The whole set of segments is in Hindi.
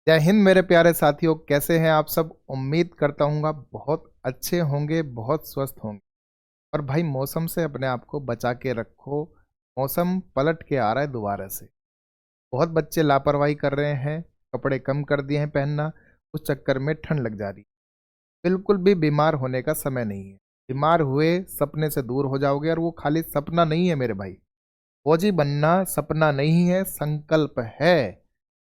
जय हिंद मेरे प्यारे साथियों, कैसे हैं आप सब। उम्मीद करता हूँ बहुत अच्छे होंगे, बहुत स्वस्थ होंगे। और भाई मौसम से अपने आप को बचा के रखो। मौसम पलट के आ रहा है दोबारा से। बहुत बच्चे लापरवाही कर रहे हैं, कपड़े कम कर दिए हैं पहनना, उस चक्कर में ठंड लग जा रही है। बिल्कुल भी बीमार होने का समय नहीं है। बीमार हुए सपने से दूर हो जाओगे, और वो खाली सपना नहीं है मेरे भाई। फौजी बनना सपना नहीं है, संकल्प है।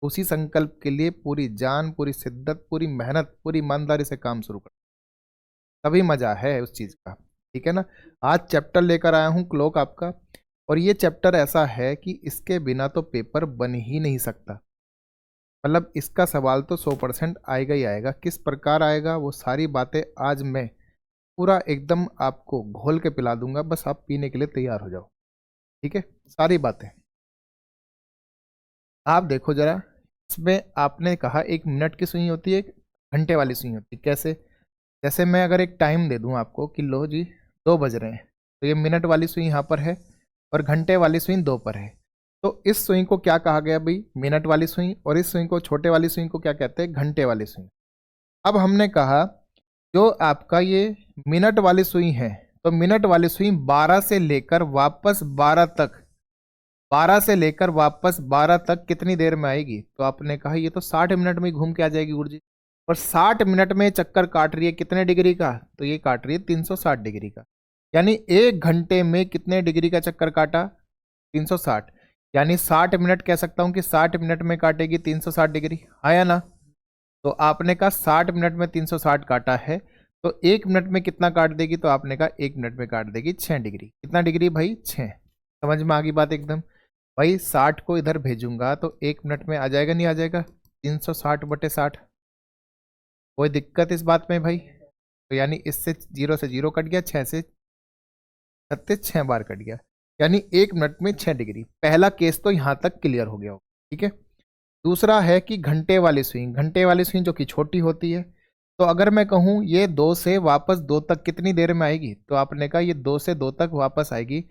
उसी संकल्प के लिए पूरी जान, पूरी शिद्दत, पूरी मेहनत, पूरी ईमानदारी से काम शुरू कर, तभी मजा है उस चीज का। ठीक है ना। आज चैप्टर लेकर आया हूं क्लॉक आपका। और ये चैप्टर ऐसा है कि इसके बिना तो पेपर बन ही नहीं सकता। मतलब इसका सवाल तो 100% आएगा ही आएगा। किस प्रकार आएगा वो सारी बातें आज मैं पूरा एकदम आपको घोल के पिला दूंगा। बस आप पीने के लिए तैयार हो जाओ। ठीक है। सारी बातें आप देखो जरा। इसमें आपने कहा 1 मिनट की सुई होती है, 1 घंटे वाली सुई होती है। कैसे? जैसे मैं अगर एक टाइम दे दूं आपको कि लो जी 2 बज रहे हैं, तो ये मिनट वाली सुई यहाँ पर है और घंटे वाली सुई 2 पर है। तो इस सुई को क्या कहा गया भाई? मिनट वाली सुई। और इस सुई को, छोटे वाली सुई को क्या कहते हैं? घंटे वाली सुई। अब हमने कहा जो आपका ये मिनट वाली सुई है, तो मिनट वाली सुई 12 से लेकर वापस 12 तक, 12 से लेकर वापस 12 तक कितनी देर में आएगी? तो आपने कहा ये तो 60 मिनट में घूम के आ जाएगी गुरुजी। और 60 मिनट में चक्कर काट रही है कितने डिग्री का? तो ये काट रही है 360 डिग्री का। यानी 1 घंटे में कितने डिग्री का चक्कर काटा? 360। यानी 60 मिनट कह सकता हूं कि 60 मिनट में काटेगी 360 डिग्री। आया ना? तो आपने कहा 60 मिनट में 360 काटा है, तो 1 मिनट में कितना काट देगी? तो आपने कहा 1 मिनट में काट देगी 6 डिग्री। कितना डिग्री भाई? 6। समझ में आ गई बात एकदम। भाई 60 को इधर भेजूंगा तो 1 मिनट में आ जाएगा, नहीं आ जाएगा? 360/60। कोई दिक्कत इस बात में भाई? तो यानी इससे 0 से 0 कट गया, 6 से 36 6 बार कट गया। यानी 1 मिनट में 6 डिग्री। पहला केस तो यहां तक क्लियर हो गया हो। ठीक है। दूसरा है कि घंटे वाली स्विंग। घंटे वाली स्विंग जो कि छोटी होती है, तो अगर मैं कहूं ये 2 से वापस 2 तक कितनी देर में आएगी? तो आपने कहा ये 2 से 2 तक वापस आएगी।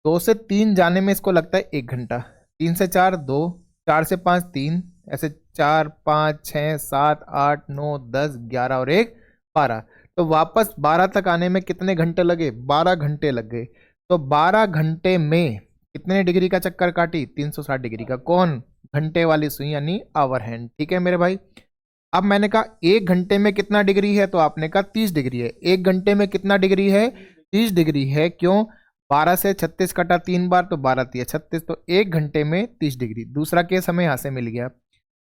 2 से 3 जाने में इसको लगता है 1 घंटा। 3 से 4 2, 4 से 5 3, ऐसे 4 5 6 7 8 9 10 11 और 1 12। तो वापस 12 तक आने में कितने घंटे लगे? 12 घंटे लग गए। तो 12 घंटे में कितने डिग्री का चक्कर काटी? 360 डिग्री का। कौन? घंटे वाली सुई, यानी आवर हैंड। ठीक है मेरे भाई। अब मैंने कहा 1 घंटे में कितना डिग्री है? तो आपने कहा 30 डिग्री है। 1 घंटे में कितना डिग्री है? 30 डिग्री है। क्यों? 12 से 36 कटा 3 बार, तो 12 3 36, तो 1 घंटे में 30 डिग्री। दूसरा केस हमें यहां से मिल गया।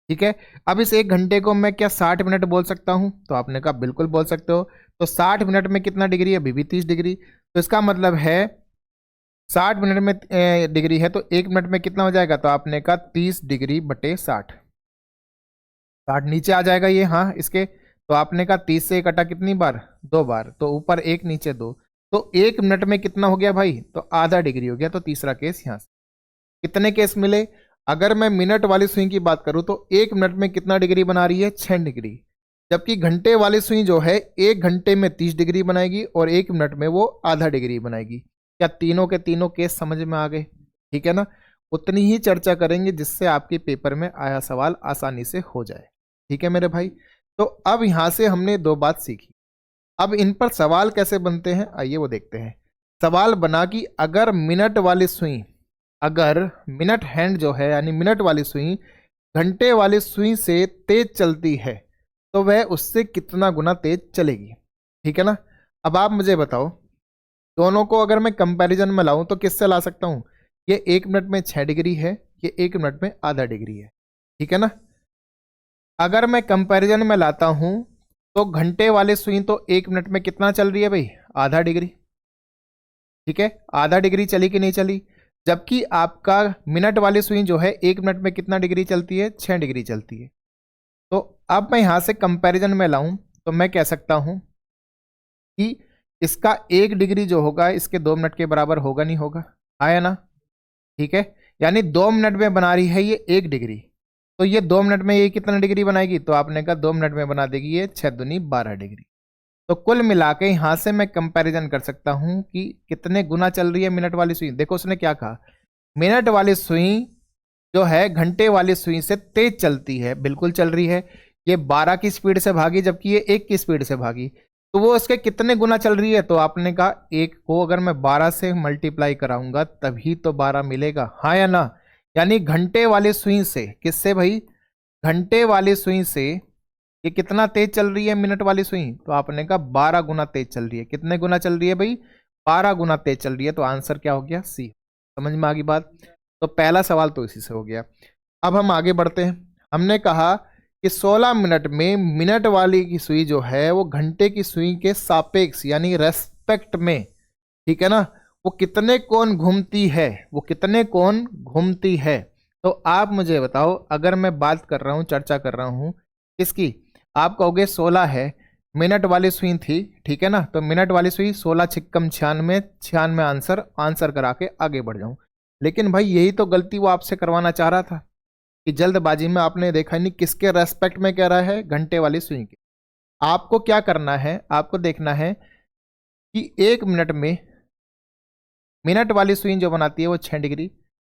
ठीक है। अब इस 1 घंटे को मैं क्या 60 मिनट बोल सकता हूं? तो आपने कहा बिल्कुल बोल सकते हो। तो 60 मिनट में कितना डिग्री है? अभी भी 30 डिग्री। तो इसका मतलब है 60 मिनट में डिग्री है, तो 1 मिनट में कितना हो जाएगा? तो आपने कहा 30 डिग्री/60। 60 नीचे आ जाएगा ये, हाँ इसके। तो आपने कहा 30 से कटा कितनी बार? 2 बार। तो ऊपर 1 नीचे 2। तो 1 मिनट में कितना हो गया भाई? तो आधा डिग्री हो गया। तो तीसरा केस यहां से। कितने केस मिले? अगर मैं मिनट वाली सुई की बात करूं तो 1 मिनट में कितना डिग्री बना रही है? 6 डिग्री। जबकि घंटे वाली सुई जो है 1 घंटे में 30 डिग्री बनाएगी और 1 मिनट में वो आधा डिग्री बनाएगी। क्या तीनों के तीनों केस समझ में आ गए? ठीक है ना। उतनी ही चर्चा करेंगे जिससे आपके पेपर में आया सवाल आसानी से हो जाए। ठीक है मेरे भाई। तो अब यहां से हमने 2 बात सीखी। अब इन पर सवाल कैसे बनते हैं, आइए वो देखते हैं। सवाल बना कि अगर मिनट वाली सुई, अगर मिनट हैंड जो है यानी मिनट वाली सुई घंटे वाली सुई से तेज चलती है, तो वह उससे कितना गुना तेज चलेगी? ठीक है ना। अब आप मुझे बताओ, दोनों को अगर मैं कंपैरिजन में लाऊं तो किससे ला सकता हूं? ये 1 मिनट में 6 डिग्री है, ये 1 मिनट में आधा डिग्री है। ठीक है ना। अगर मैं कंपैरिजन में लाता हूं तो घंटे वाले सुई तो 1 मिनट में कितना चल रही है भाई? आधा डिग्री। ठीक है। आधा डिग्री चली कि नहीं चली? जबकि आपका मिनट वाली सुई जो है 1 मिनट में कितना डिग्री चलती है? 6 डिग्री चलती है। तो अब मैं यहां से कंपैरिजन में लाऊं तो मैं कह सकता हूं कि इसका 1 डिग्री जो होगा इसके 2 मिनट के बराबर होगा, नहीं होगा? आया ना। ठीक है। यानी 2 मिनट में बना रही है ये 1 डिग्री। तो ये 2 मिनट में ये कितना डिग्री बनाएगी? तो आपने कहा 2 मिनट में बना देगी ये 6 दूनी 12 डिग्री। तो कुल मिला के यहां से मैं कंपैरिजन कर सकता हूं कि कितने गुना चल रही है मिनट वाली सुई। देखो उसने क्या कहा, मिनट वाली सुई जो है घंटे वाली सुई से तेज चलती है, बिल्कुल चल रही है। ये 12 की स्पीड से भागी जबकि ये 1 की स्पीड से भागी, तो वो उसके कितने गुना चल रही है? तो आपने कहा 1 को अगर मैं 12 से मल्टीप्लाई कराऊंगा तभी तो 12 मिलेगा, हाँ या ना? यानी घंटे वाली सुई से, किससे भाई? घंटे वाली सुई से ये कितना तेज चल रही है मिनट वाली सुई? तो आपने कहा 12 गुना तेज चल रही है। कितने गुना चल रही है भाई? 12 गुना तेज चल रही है। तो आंसर क्या हो गया? सी। समझ में आ गई बात? तो पहला सवाल तो इसी से हो गया। अब हम आगे बढ़ते हैं। हमने कहा कि 16 मिनट में मिनट वाली की सुई जो है वो घंटे की सुई के सापेक्ष यानी रेस्पेक्ट में, ठीक है ना, वो कितने कोण घूमती है, वो कितने कोण घूमती है? तो आप मुझे बताओ, अगर मैं बात कर रहा हूं, चर्चा कर रहा हूं किसकी? आप कहोगे 16 है, मिनट वाली सुई थी, ठीक है ना, तो मिनट वाली सुई 16 छिक्कम 96, 96 आंसर करा के आगे बढ़ जाऊं। लेकिन भाई यही तो गलती वो आपसे करवाना चाह रहा था कि जल्दबाजी में आपने देखा नहीं किसके रेस्पेक्ट में कह रहा है, घंटे वाली सुई के। आपको क्या करना है? आपको देखना है कि 1 मिनट में मिनट वाली सुई जो बनाती है वो 6 डिग्री,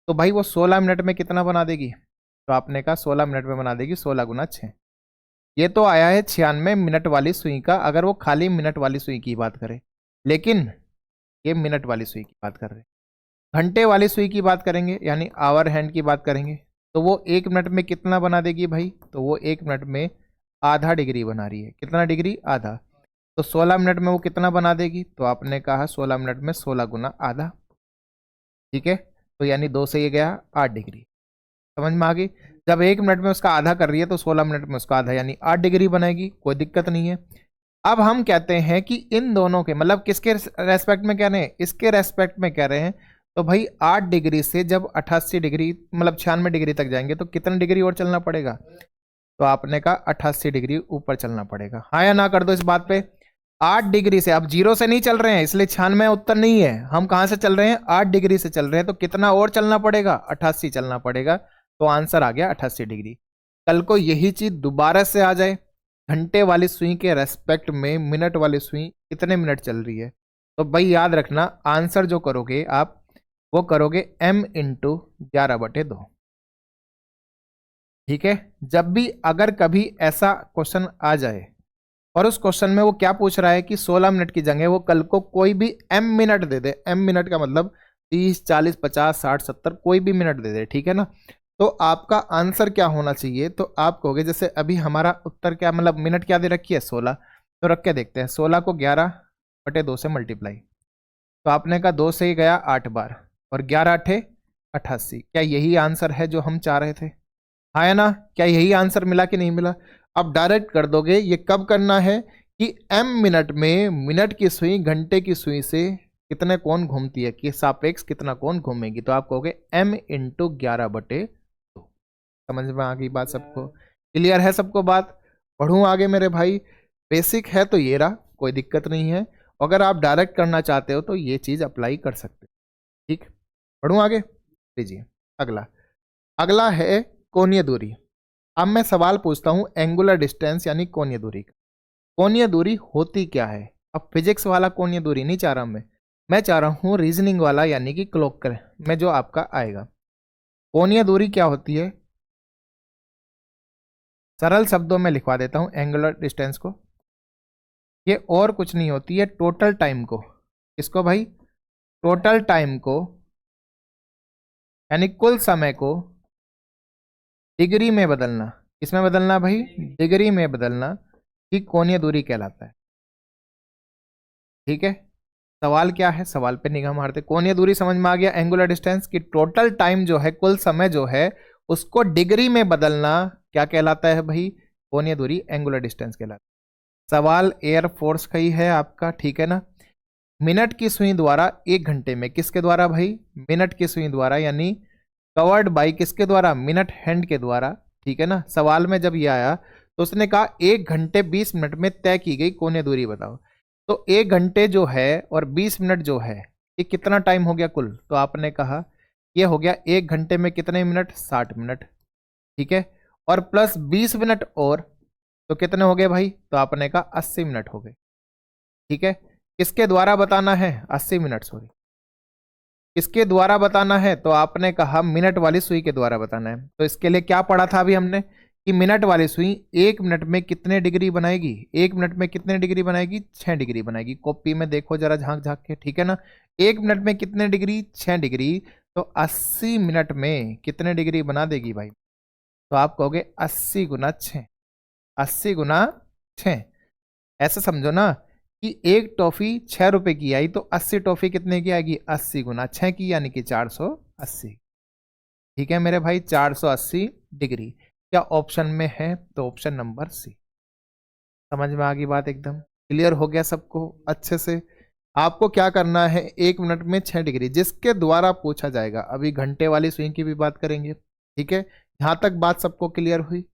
तो भाई वो 16 मिनट में कितना बना देगी? तो आपने कहा 16 मिनट में बना देगी 16 गुना 6। ये तो आया है 96 मिनट वाली सुई का, अगर वो खाली मिनट वाली सुई की बात करे, लेकिन ये मिनट वाली सुई की बात कर रहे हैं। घंटे वाली सुई की बात करेंगे यानी आवर हैंड की बात करेंगे, तो वो 1 मिनट में कितना बना देगी भाई? तो वो 1 मिनट में आधा डिग्री बना रही है। कितना डिग्री? आधा। तो 16 मिनट में वो कितना बना देगी? तो आपने कहा 16 मिनट में 16 गुना आधा, ठीक है, तो यानी 2 से ये गया 8 डिग्री। समझ में आ गई? जब 1 मिनट में उसका आधा कर रही है तो 16 मिनट में उसका आधा यानी 8 डिग्री बनेगी, कोई दिक्कत नहीं है। अब हम कहते हैं कि इन दोनों के मतलब किसके रेस्पेक्ट में कह रहे हैं? इसके रेस्पेक्ट में कह रहे हैं। तो भाई 8 डिग्री से जब 88 डिग्री मतलब 96 डिग्री तक जाएंगे तो कितने डिग्री और चलना पड़ेगा? तो आपने कहा 88 डिग्री ऊपर चलना पड़ेगा, हाँ या ना कर दो इस बात पे। 8 डिग्री से, अब 0 से नहीं चल रहे हैं इसलिए 96 उत्तर नहीं है, हम कहां से चल रहे हैं? 8 डिग्री से चल रहे हैं, तो कितना और चलना पड़ेगा? 88 चलना पड़ेगा। तो आंसर आ गया 88 डिग्री। कल को यही चीज दोबारा से आ जाए, घंटे वाली सुई के रेस्पेक्ट में मिनट वाली सुई कितने मिनट चल रही है, तो भाई याद रखना आंसर जो करोगे आप वो करोगे m इंटू 11/2, ठीक है। जब भी अगर कभी ऐसा क्वेश्चन आ जाए और उस क्वेश्चन में वो क्या पूछ रहा है कि 16 मिनट की जगह वो कल को कोई भी m मिनट दे दे, m मिनट का मतलब 30, 40, 50, 60, 70 कोई भी मिनट दे दे, ठीक है ना, तो आपका आंसर क्या होना चाहिए? तो आप कहोगे जैसे अभी हमारा उत्तर क्या मतलब मिनट क्या दे रखी है? 16, तो रख के देखते हैं। 16 को 11/2 से मल्टीप्लाई, तो आपने कहा 2 से ही गया 8 बार और 11 8 88। क्या यही आंसर है जो हम चाह रहे थे? हाँ या ना? क्या यही आंसर मिला कि नहीं मिला? अब डायरेक्ट कर दोगे। ये कब करना है कि m मिनट में मिनट की सुई घंटे की सुई से कितने कोण घूमती है कि सापेक्ष कितना कोण घूमेगी, तो आप कहोगे m इंटू 11/2। समझ में आ गई बात सबको? क्लियर है सबको बात? पढ़ूं आगे मेरे भाई? बेसिक है तो ये रहा, कोई दिक्कत नहीं है। अगर आप डायरेक्ट करना चाहते हो तो ये चीज अप्लाई कर सकते हो, ठीक। पढ़ूं आगे? लीजिए अगला। अगला है कोणीय दूरी। अब मैं सवाल पूछता हूं एंगुलर डिस्टेंस यानी कोणीय दूरी का। कोणीय दूरी होती क्या है? अब फिजिक्स वाला कोणीय दूरी नहीं चाह रहा मैं चाह रहा हूं रीजनिंग वाला यानी कि क्लोकल में जो आपका आएगा। कोणीय दूरी क्या होती है? सरल शब्दों में लिखवा देता हूं एंगुलर डिस्टेंस को। ये और कुछ नहीं होती है टोटल टाइम को, इसको भाई टोटल टाइम को यानी कुल समय को डिग्री में बदलना। किसमें बदलना भाई? डिग्री में बदलना कि कोणीय दूरी कहलाता है, ठीक है। सवाल क्या है? सवाल पे निगाह मारते। कोणीय दूरी समझ में आ गया, एंगुलर डिस्टेंस की टोटल टाइम जो है कुल समय जो है उसको डिग्री में बदलना क्या कहलाता है भाई? कोणीय दूरी एंगुलर डिस्टेंस कहलाता है। सवाल एयरफोर्स का ही है आपका, ठीक है ना। मिनट की सुई द्वारा 1 घंटे में, किसके द्वारा भाई? मिनट की सुई द्वारा यानी कवर्ड बाई किसके द्वारा? मिनट हैंड के द्वारा, ठीक है ना। सवाल में जब ये आया तो उसने कहा 1 घंटे 20 मिनट में तय की गई कोणीय दूरी बताओ। तो 1 घंटे जो है और 20 मिनट जो है ये कितना टाइम हो गया कुल? तो आपने कहा ये हो गया 1 घंटे में कितने मिनट? 60 मिनट, ठीक है, और प्लस 20 मिनट और, तो कितने हो गए भाई? तो आपने कहा 80 मिनट हो गए, ठीक है। किसके द्वारा बताना है? 80 मिनट, सॉरी किसके द्वारा बताना है, तो आपने कहा मिनट वाली सुई के द्वारा बताना है। तो इसके लिए क्या पढ़ा था अभी हमने कि मिनट वाली सुई 1 मिनट में कितने डिग्री बनाएगी, 1 मिनट में कितने डिग्री बनाएगी, 6 डिग्री बनाएगी। कॉपी में देखो जरा झांक झांक के, ठीक है ना। 1 मिनट में कितने डिग्री, 6 डिग्री। तो 80 मिनट में कितने डिग्री बना देगी भाई, तो आप कहोगे 80 गुना 6, 80 गुना 6। ऐसा समझो ना कि एक टॉफी 6 रुपए की आई तो 80 टॉफी कितने की आएगी, 80 गुना 6 की, यानी कि 480। ठीक है मेरे भाई, 480 डिग्री। क्या ऑप्शन में है, तो ऑप्शन नंबर सी। समझ में आ गई बात, एकदम क्लियर हो गया सबको अच्छे से। आपको क्या करना है, 1 मिनट में 6 डिग्री जिसके द्वारा पूछा जाएगा। अभी घंटे वाली सुई की भी बात करेंगे, ठीक है। यहां तक बात सबको क्लियर हुई,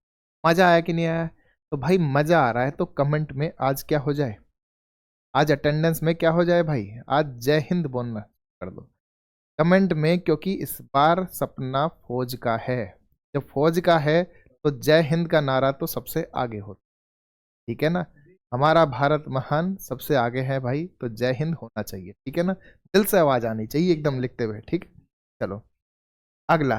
मजा आया कि नहीं आया। तो भाई मजा आ रहा है तो कमेंट में आज क्या हो जाए, आज अटेंडेंस में क्या हो जाए भाई, आज जय हिंद बोलना कर दो कमेंट में, क्योंकि इस बार सपना फौज का है। जब फौज का है तो जय हिंद का नारा तो सबसे आगे होता, ठीक है ना। हमारा भारत महान सबसे आगे है भाई, तो जय हिंद होना चाहिए, ठीक है ना। दिल से आवाज आनी चाहिए एकदम लिखते हुए, ठीक। चलो अगला,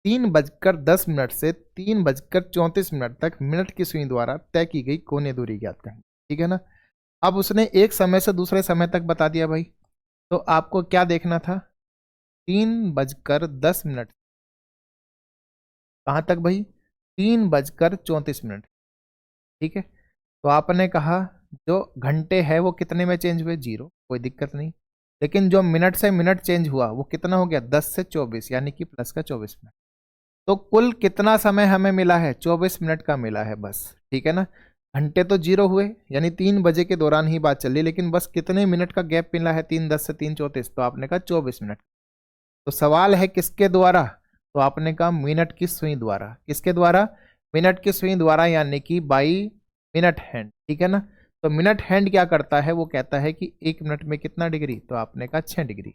3:10 से 3:34 तक मिनट की सुई द्वारा तय की गई कोणीय दूरी ज्ञात करें, ठीक है ना। अब उसने एक समय से दूसरे समय तक बता दिया भाई, तो आपको क्या देखना था, 3:10 कहाँ तक भाई, 3:34, ठीक है। तो आपने कहा जो घंटे है वो कितने में चेंज हुए, 0, कोई दिक्कत नहीं। लेकिन जो मिनट से मिनट चेंज हुआ वो कितना हो गया, 10 से 24, यानी कि प्लस का 24 मिनट। तो कुल कितना समय हमें मिला है, 24 मिनट का मिला है बस, ठीक है ना। घंटे तो 0 हुए, यानी 3 बजे के दौरान ही बात चल रही, लेकिन बस कितने मिनट का गैप मिला है, 3:10 से 3:34, तो आपने कहा 24 मिनट। तो सवाल है किसके द्वारा, तो आपने कहा मिनट की सुई द्वारा। किसके द्वारा, मिनट की सुई द्वारा, यानी कि बाई मिनट हैंड, ठीक है ना। तो मिनट हैंड क्या करता है, वो कहता है कि 1 मिनट में कितना डिग्री, तो आपने कहा 6 डिग्री।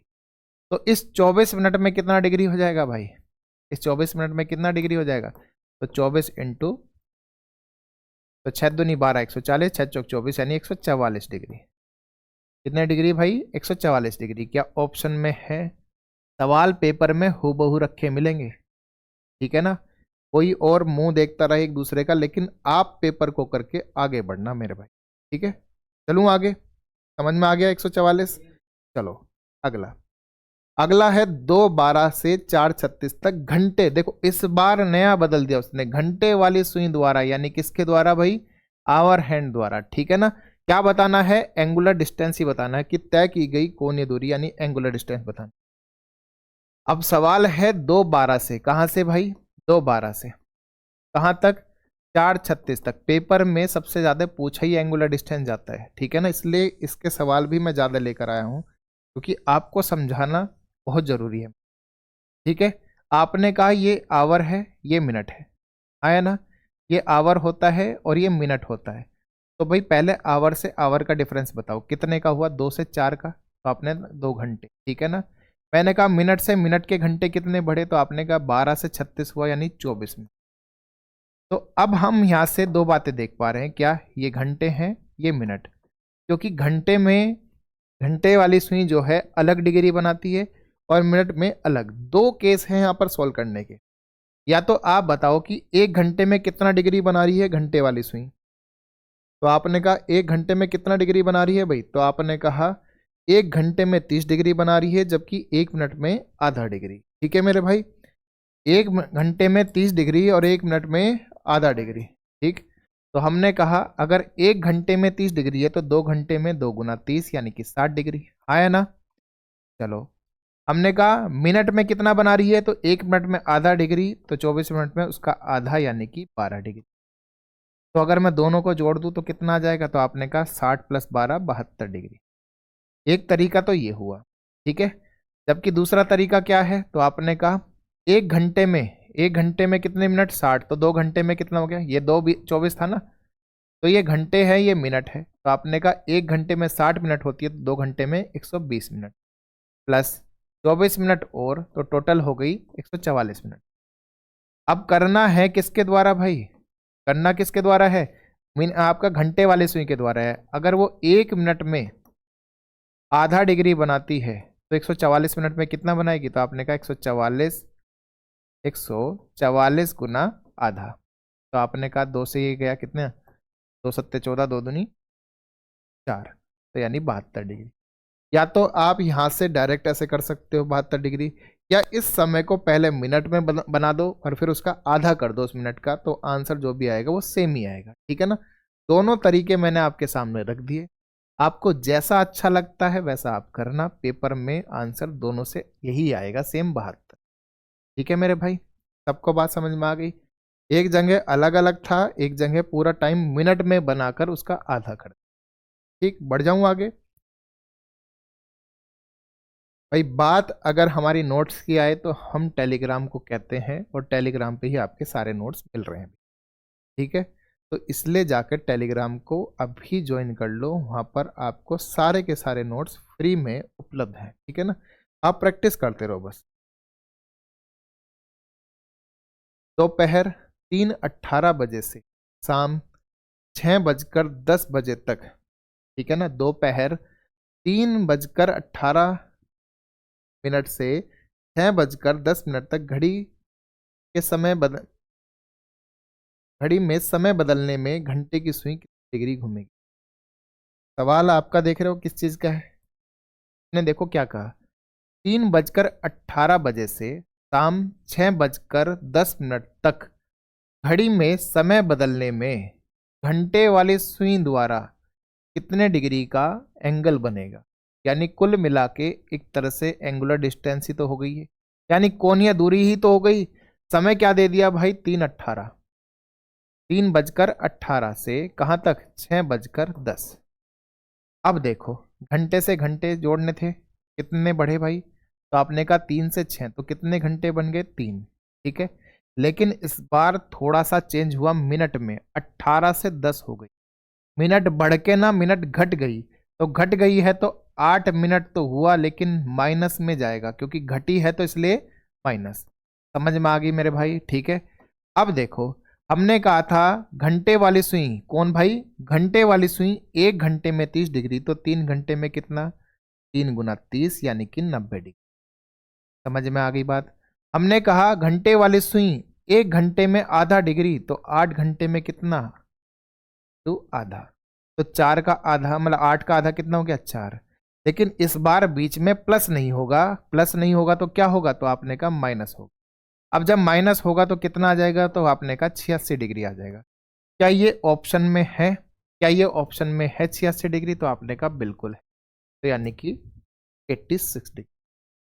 तो इस 24 मिनट में कितना डिग्री हो जाएगा भाई, इस 24 मिनट में कितना डिग्री हो जाएगा, तो 24 इंटू, तो 6 दूनी 12, 140, 6 चौक 24, यानी 144 डिग्री। कितने डिग्री भाई, 144 डिग्री। क्या ऑप्शन में है, सवाल पेपर में हूबहू रखे मिलेंगे, ठीक है ना। कोई और मुंह देखता रहे एक दूसरे का, लेकिन आप पेपर को करके आगे बढ़ना मेरे भाई, ठीक है। चलूं आगे, समझ में आ गया 144। चलो अगला, अगला है 2:12 से 4:36 तक घंटे। देखो इस बार नया बदल दिया उसने, घंटे वाली सुई द्वारा, यानी किसके द्वारा भाई, आवर हैंड द्वारा, ठीक है ना। क्या बताना है, एंगुलर डिस्टेंस ही बताना है कि तय की गई कोणीय दूरी, यानी एंगुलर डिस्टेंस बताना। अब सवाल है 2:12 से, कहां से भाई, 2:12 से कहां तक, 4:36 तक। पेपर में सबसे ज्यादा पूछा ही एंगुलर डिस्टेंस जाता है, ठीक है ना, इसलिए इसके सवाल भी मैं ज्यादा लेकर आया हूं, क्योंकि आपको समझाना बहुत जरूरी है, ठीक है। आपने कहा ये आवर है, ये मिनट है, आया ना। ये आवर होता है और ये मिनट होता है। तो भाई पहले आवर से आवर का डिफरेंस बताओ, कितने का हुआ, 2 से 4 का, तो आपने 2 घंटे, ठीक है ना। मैंने कहा मिनट से मिनट के घंटे कितने बढ़े, तो आपने कहा 12 से 36 हुआ, यानी 24 मिनट। तो अब हम यहाँ से दो बातें देख पा रहे हैं, क्या, ये घंटे हैं, ये मिनट। क्योंकि घंटे में, घंटे वाली सुई जो है अलग डिग्री बनाती है और मिनट में अलग। दो केस हैं यहाँ पर सॉल्व करने के। या तो आप बताओ कि 1 घंटे में कितना डिग्री बना रही है घंटे वाली सुई, तो आपने कहा 1 घंटे में कितना डिग्री बना रही है भाई, तो आपने कहा 1 घंटे में 30 डिग्री बना रही है, जबकि 1 मिनट में आधा डिग्री, ठीक है मेरे भाई। 1 घंटे में 30 डिग्री और 1 मिनट में आधा डिग्री, ठीक। तो हमने कहा अगर 1 घंटे में 30 डिग्री है तो 2 घंटे में 2 गुना 30, यानी कि 60 डिग्री, आया ना। चलो हमने कहा मिनट में कितना बना रही है, तो 1 मिनट में आधा डिग्री, तो 24 मिनट में उसका आधा, यानी कि 12 डिग्री। तो अगर मैं दोनों को जोड़ दूं तो कितना आ जाएगा, तो आपने कहा 60 + 12 72 डिग्री। एक तरीका तो ये हुआ, ठीक है। जबकि दूसरा तरीका क्या है, तो आपने कहा 1 घंटे में, 1 घंटे में कितने मिनट, 60, तो 2 घंटे में कितना हो गया, ये 24 था ना। तो ये घंटे है, ये मिनट है, तो आपने कहा 1 घंटे में 60 मिनट होती है, तो 2 घंटे में 120 मिनट, प्लस 24 मिनट और, तो टोटल हो गई 144 मिनट। अब करना है किसके द्वारा भाई, करना किसके द्वारा है, आपका घंटे वाले सुई के द्वारा है। अगर वो 1 मिनट में आधा डिग्री बनाती है तो 144 मिनट में कितना बनाएगी, तो आपने कहा 144 गुना आधा। तो आपने कहा 2 से ये गया कितने, 2 सत्ते 14, 2 दूनी 4, तो यानी 72 डिग्री। या तो आप यहाँ से डायरेक्ट ऐसे कर सकते हो 72 डिग्री, या इस समय को पहले मिनट में बना दो और फिर उसका आधा कर दो उस मिनट का, तो आंसर जो भी आएगा वो सेम ही आएगा। ठीक है ना। दोनों तरीके मैंने आपके सामने रख दिए, आपको जैसा अच्छा लगता है वैसा आप करना, पेपर में आंसर दोनों से यही आएगा, सेम 72। ठीक है मेरे भाई, सबको बात समझ में आ गई। एक जगह अलग अलग था, एक जगह पूरा टाइम मिनट में बनाकर उसका आधा कर। ठीक, बढ़ जाऊं आगे। भाई बात अगर हमारी नोट्स की आए तो हम टेलीग्राम को कहते हैं, और टेलीग्राम पे ही आपके सारे नोट्स मिल रहे हैं। ठीक है, तो इसलिए जाकर टेलीग्राम को अभी ज्वाइन कर लो, वहाँ पर आपको सारे के सारे नोट्स फ्री में उपलब्ध हैं। ठीक है ना, आप प्रैक्टिस करते रहो बस। दोपहर 3:18 बजे से शाम 6:10 बजे तक, ठीक है ना, दोपहर 3:18 से 6:10 तक घड़ी में समय बदलने में घंटे की सुई कितनी डिग्री घूमेगी। सवाल आपका देख रहे हो किस चीज का है, ने देखो क्या कहा, 3:18 बजे से शाम 6:10 तक घड़ी में समय बदलने में घंटे वाली सुई द्वारा कितने डिग्री का एंगल बनेगा। यानी कुल मिला के एक तरह से एंगुलर डिस्टेंस ही तो हो गई है, यानी कोणीय दूरी ही तो हो गई। समय क्या दे दिया भाई, 3:18, 3:18 से कहां तक, 6:10। अब देखो घंटे से घंटे जोड़ने थे, कितने बढ़े भाई, तो आपने कहा 3 से 6, तो कितने घंटे बन गए, 3। ठीक है, लेकिन इस बार थोड़ा सा चेंज हुआ, मिनट में 18 से 10 हो गई, मिनट बढ़ के ना मिनट घट गई, तो घट गई है तो 8 मिनट तो हुआ, लेकिन माइनस में जाएगा क्योंकि घटी है तो इसलिए माइनस। समझ में आ गई मेरे भाई। ठीक है, अब देखो हमने कहा था घंटे वाली सुई, कौन भाई, घंटे वाली सुई 1 घंटे में 30 डिग्री, तो 3 घंटे में कितना, 3 गुना 30 यानी कि 90 डिग्री। समझ में आ गई बात। हमने कहा घंटे वाली सुई 1 घंटे में आधा डिग्री, तो 8 घंटे में कितना, तो आधा, तो 4 का आधा मतलब 8 का आधा कितना हो गया, 4। लेकिन इस बार बीच में प्लस नहीं होगा, प्लस नहीं होगा तो क्या होगा, तो आपने कहा माइनस होगा। अब जब माइनस होगा तो कितना आ जाएगा, तो आपने कहा 86 डिग्री आ जाएगा। क्या ये ऑप्शन में है, क्या ये ऑप्शन में है 86 डिग्री, तो आपने कहा बिल्कुल है, तो यानी कि 86 डिग्री।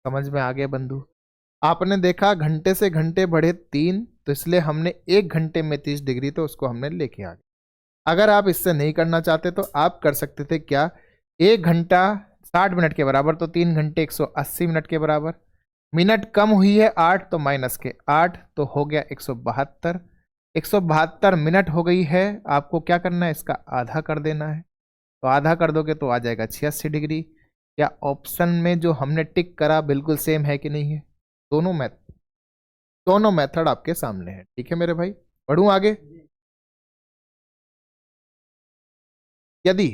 समझ में आ गया बंधु। आपने देखा घंटे से घंटे बढ़े 3, तो इसलिए हमने 1 घंटे में 30 डिग्री, तो उसको हमने लेके आ गए। अगर आप इससे नहीं करना चाहते तो आप कर सकते थे क्या, 1 घंटा 60 मिनट के बराबर, तो 3 घंटे 180 मिनट के बराबर, मिनट कम हुई है 8, तो माइनस के 8, तो हो गया 172। 172 मिनट हो गई है, आपको क्या करना है, इसका आधा कर देना है, तो आधा कर दोगे तो आ जाएगा 86 डिग्री। या ऑप्शन में जो हमने टिक करा बिल्कुल सेम है कि नहीं है, दोनों मेथड आपके सामने है। ठीक है मेरे भाई, बढ़ूं आगे। यदि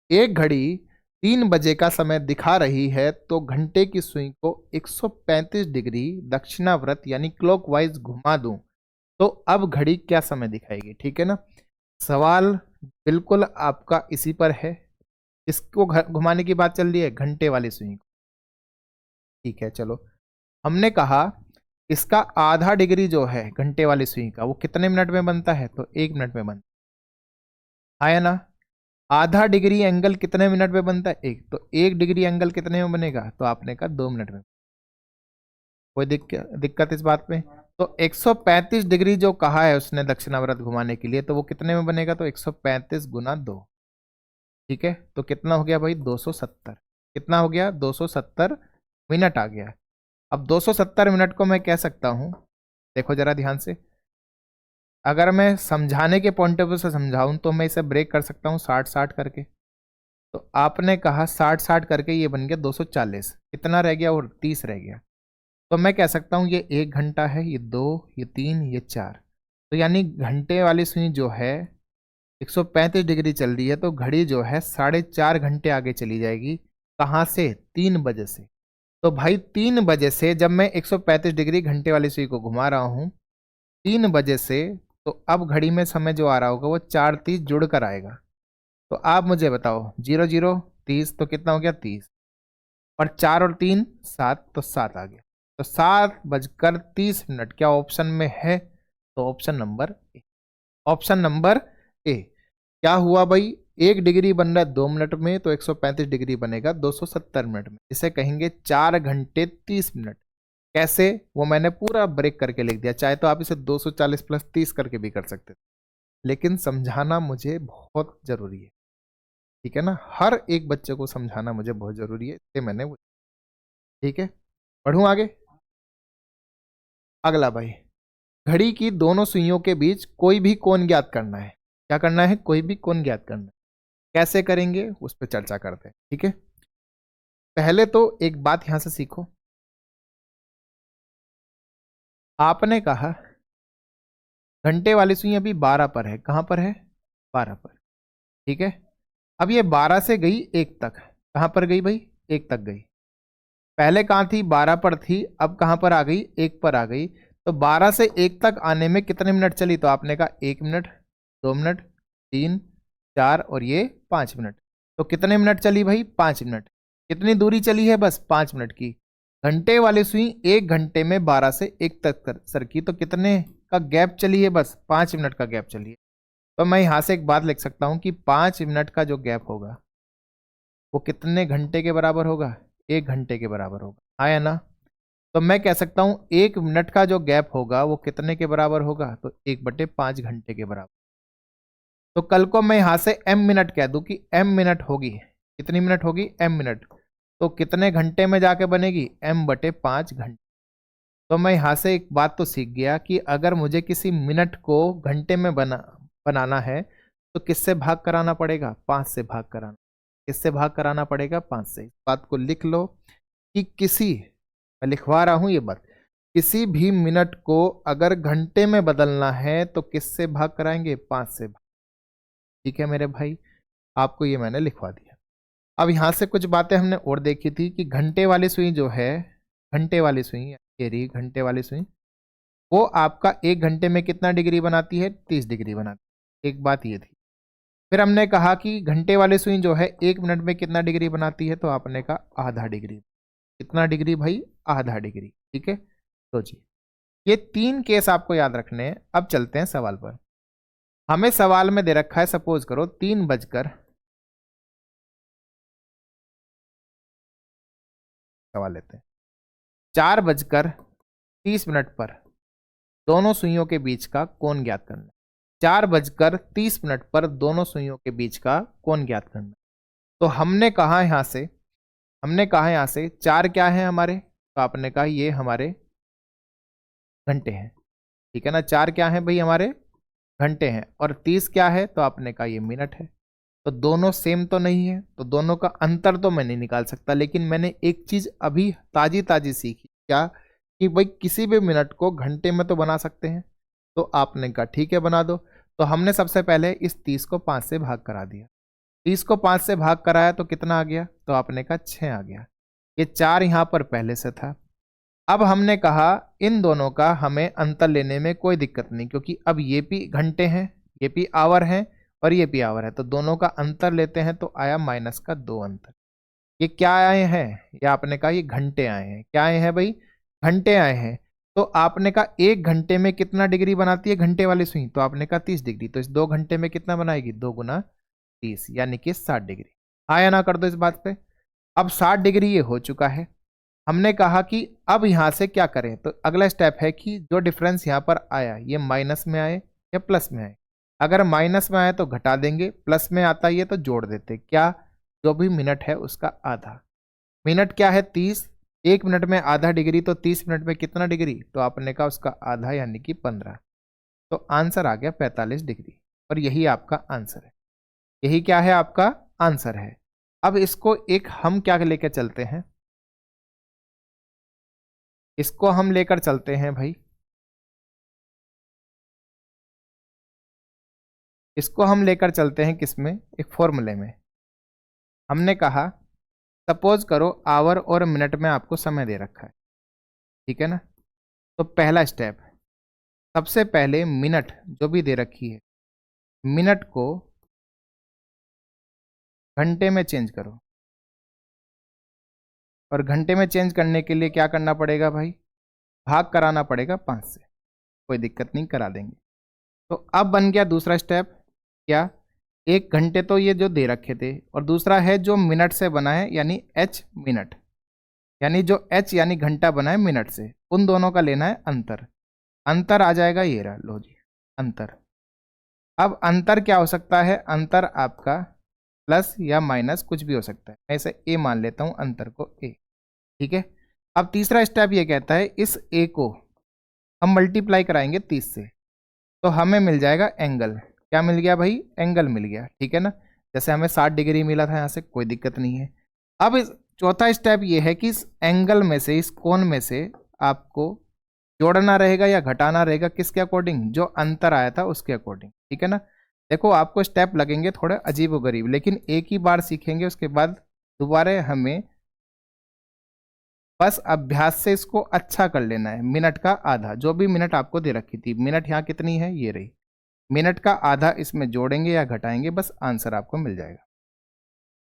एक घड़ी 3 बजे का समय दिखा रही है तो घंटे की सुई को 135 डिग्री दक्षिणावर्त यानी क्लॉकवाइज घुमा दूं तो अब घड़ी क्या समय दिखाएगी। ठीक है ना, सवाल बिल्कुल आपका इसी पर है। इसको घुमाने की बात चल रही है, घंटे वाली सुई को। ठीक है, चलो हमने कहा इसका आधा डिग्री जो है घंटे वाली सुई का वो कितने मिनट में बनता है, तो 1 मिनट में बनता है ना। आधा डिग्री एंगल कितने मिनट में बनता है, 1, तो 1 डिग्री एंगल कितने में बनेगा, तो आपने कहा 2 मिनट में। कोई दिक्कत इस बात पे, तो 135 डिग्री जो कहा है उसने दक्षिणावर्त घुमाने के लिए, तो वो कितने में बनेगा, तो 135 गुना 2। ठीक है, तो कितना हो गया भाई, 270। कितना हो गया, 270 मिनट आ गया। अब 270 मिनट को मैं कह सकता हूं, देखो जरा ध्यान से, अगर मैं समझाने के पॉइंट ऑफ व्यू से समझाऊं तो मैं इसे ब्रेक कर सकता हूं 60-60 करके। तो आपने कहा 60-60 करके ये बन गया 240, कितना रह गया, और 30 रह गया। तो मैं कह सकता हूं ये 1 घंटा है, ये 2, ये 3, ये 4। तो यानी घंटे वाली सुई जो है 135 डिग्री चल रही है, तो घड़ी जो है 4.5 घंटे आगे चली जाएगी। कहाँ से, 3 बजे से। तो भाई 3 बजे से जब मैं 135 डिग्री घंटे वाली सुई को घुमा रहा हूँ, 3 बजे से, तो अब घड़ी में समय जो आ रहा होगा वो 4:30 जुड़ कर आएगा। तो आप मुझे बताओ, 00 30 तो कितना हो गया 30, और 4 और 3 7, तो 7 आ गया। तो 7:30 क्या ऑप्शन में है? तो option number A. Option number A. क्या हुआ भाई, 1 डिग्री बन रहा है 2 मिनट में, तो 135 डिग्री बनेगा 270 मिनट में। इसे कहेंगे 4 घंटे 30 मिनट। कैसे, वो मैंने पूरा ब्रेक करके लिख दिया। चाहे तो आप इसे 240 प्लस 30 करके भी कर सकते थे, लेकिन समझाना मुझे बहुत जरूरी है, ठीक है ना। हर एक बच्चे को समझाना मुझे बहुत जरूरी है, इसलिए मैंने वो, ठीक है। पढ़ूं आगे। अगला भाई, घड़ी की दोनों सुइयों के बीच कोई भी कोण ज्ञात करना है। क्या करना है? कोई भी कोण ज्ञात करना है। कैसे करेंगे उस पर चर्चा करते हैं, ठीक है। पहले तो एक बात यहां से सीखो। आपने कहा घंटे वाली सुई अभी 12 पर है। कहां पर है? 12 पर, ठीक है। अब ये 12 से गई 1 तक। कहां पर गई भाई? 1 तक गई। पहले कहां थी? 12 पर थी, अब कहां पर आ गई? 1 पर आ गई। तो 12 से 1 तक आने में कितने मिनट चली? तो आपने कहा 1 मिनट, 2 मिनट, 3, 4 और ये 5 मिनट। तो कितने मिनट चली भाई? 5 मिनट। कितनी दूरी चली है? बस 5 मिनट की। घंटे वाली सुई 1 घंटे में 12 से 1 तक सरकी, तो कितने का गैप चली है? बस 5 मिनट का गैप चली है। तो मैं यहां से एक बात लिख सकता हूं कि 5 मिनट का जो गैप होगा वो कितने घंटे के बराबर होगा? 1 घंटे के बराबर होगा, आया ना। तो मैं कह सकता हूं 1 मिनट का जो गैप होगा वो कितने के बराबर होगा? तो 1/5 घंटे के बराबर। तो कल को मैं यहां से m मिनट कह दूं कि m मिनट होगी। कितनी मिनट होगी? m minute. तो कितने घंटे में जाके बनेगी? m/5 घंटे। तो मैं यहां से एक बात तो सीख गया कि अगर मुझे किसी मिनट को घंटे में बनाना है तो किससे भाग कराना पड़ेगा? 5 से भाग कराना। किससे भाग कराना पड़ेगा? 5 से। इस बात को लिख लो कि मैं लिखवा रहा हूं ये बात, किसी भी मिनट को अगर घंटे में बदलना है तो किससे भाग कराएंगे? 5 से भाग। ठीक है मेरे भाई, आपको ये मैंने लिखवा दिया। अब यहां से कुछ बातें हमने और देखी थी कि घंटे वाली सुई जो है, घंटे वाली सुई, ये रही घंटे वाली सुई, वो आपका 1 घंटे में कितना डिग्री बनाती है? 30 डिग्री बनाती है। एक बात ये थी। फिर हमने कहा कि घंटे वाली सुई जो है 1 मिनट में कितना डिग्री बनाती है? तो आपने कहा आधा डिग्री। कितना डिग्री भाई? आधा डिग्री, ठीक है। तो जी, ये 3 केस आपको याद रखने हैं। अब चलते हैं सवाल पर। हमें सवाल में दे रखा है, सपोज करो 3 बजकर, सवाल लेते हैं, 4:30 पर दोनों सुइयों के बीच का कोण ज्ञात करना। 4:30 पर दोनों सुइयों के बीच का कोण ज्ञात करना। तो हमने कहा यहां से 4 क्या है हमारे? तो आपने कहा ये हमारे घंटे हैं, ठीक है ना। 4 क्या है भाई? हमारे घंटे हैं। और 30 क्या है? तो आपने कहा ये मिनट है। तो दोनों सेम तो नहीं है, तो दोनों का अंतर तो मैं नहीं निकाल सकता, लेकिन मैंने एक चीज अभी ताजी ताजी सीखी। क्या? कि भाई किसी भी मिनट को घंटे में तो बना सकते हैं। तो आपने कहा ठीक है बना दो। तो हमने सबसे पहले इस 30 को 5 से भाग करा दिया। 30 को 5 से भाग कराया तो कितना आ गया? तो आपने कहा 6 आ गया। ये 4 यहां पर पहले से था। अब हमने कहा इन दोनों का हमें अंतर लेने में कोई दिक्कत नहीं, क्योंकि अब ये भी घंटे हैं, ये भी आवर हैं, और ये भी आवर है। तो दोनों का अंतर लेते हैं तो आया -2 अंतर। ये क्या आए हैं? ये आपने कहा ये घंटे आए हैं। क्या आए हैं भाई? घंटे आए हैं। तो आपने कहा 1 घंटे में कितना डिग्री बनाती है घंटे वाली सुई? तो आपने कहा 30 डिग्री। तो इस 2 घंटे में कितना बनाएगी? 2 × 30 यानी कि 60 डिग्री। आया ना कर दो इस बात पे। अब 60 डिग्री ये हो चुका है। हमने कहा कि अब यहां से क्या करें? तो अगला स्टेप है कि जो डिफरेंस यहां पर आया ये माइनस में आए या प्लस में आए। अगर माइनस में आए तो घटा देंगे, प्लस में आता है तो जोड़ देते। क्या? जो भी मिनट है उसका आधा। मिनट क्या है? 30। 1 मिनट में आधा डिग्री, तो 30 मिनट में कितना डिग्री? तो आपने कहा उसका आधा यानी कि 15। तो आंसर आ गया 45 डिग्री। और यही आपका आंसर है। यही क्या है? आपका आंसर है। अब इसको एक हम क्या लेकर चलते हैं, इसको हम लेकर चलते हैं भाई, इसको हम लेकर चलते हैं किसमें? एक फॉर्मूले में। हमने कहा सपोज करो आवर और मिनट में आपको समय दे रखा है, ठीक है ना। तो पहला स्टेप, सबसे पहले मिनट जो भी दे रखी है, मिनट को घंटे में चेंज करो। और घंटे में चेंज करने के लिए क्या करना पड़ेगा भाई, भाग कराना पड़ेगा 5 से। कोई दिक्कत नहीं, करा देंगे। तो अब बन गया दूसरा स्टेप, क्या, 1 घंटे तो ये जो दे रखे थे, और दूसरा है जो मिनट से बना है, यानी एच मिनट, यानी जो एच यानी घंटा बना है मिनट से, उन दोनों का लेना है अंतर। अंतर आ जाएगा ये रहा, लो जी अंतर। अब अंतर क्या हो सकता है, अंतर आपका प्लस या माइनस कुछ भी हो सकता है, मैं इसे ए मान लेता हूं, अंतर को ए, ठीक है। अब तीसरा स्टेप ये कहता है इस ए को हम मल्टीप्लाई कराएंगे 30 से, तो हमें मिल जाएगा एंगल। क्या मिल गया भाई, एंगल मिल गया, ठीक है ना। जैसे हमें 60 डिग्री मिला था यहाँ से, कोई दिक्कत नहीं है। अब इस चौथा स्टेप ये है कि इस एंगल में से, इस कोण में से आपको जोड़ना रहेगा या घटाना रहेगा, किसके अकॉर्डिंग, जो अंतर आया था उसके अकॉर्डिंग, ठीक है ना। देखो आपको स्टेप लगेंगे थोड़े अजीब गरीब, लेकिन एक ही बार सीखेंगे, उसके बाद दोबारा हमें बस अभ्यास से इसको अच्छा कर लेना है। मिनट का आधा, जो भी मिनट आपको दे रखी थी, मिनट यहाँ कितनी है, ये रही, मिनट का आधा इसमें जोड़ेंगे या घटाएंगे, बस आंसर आपको मिल जाएगा।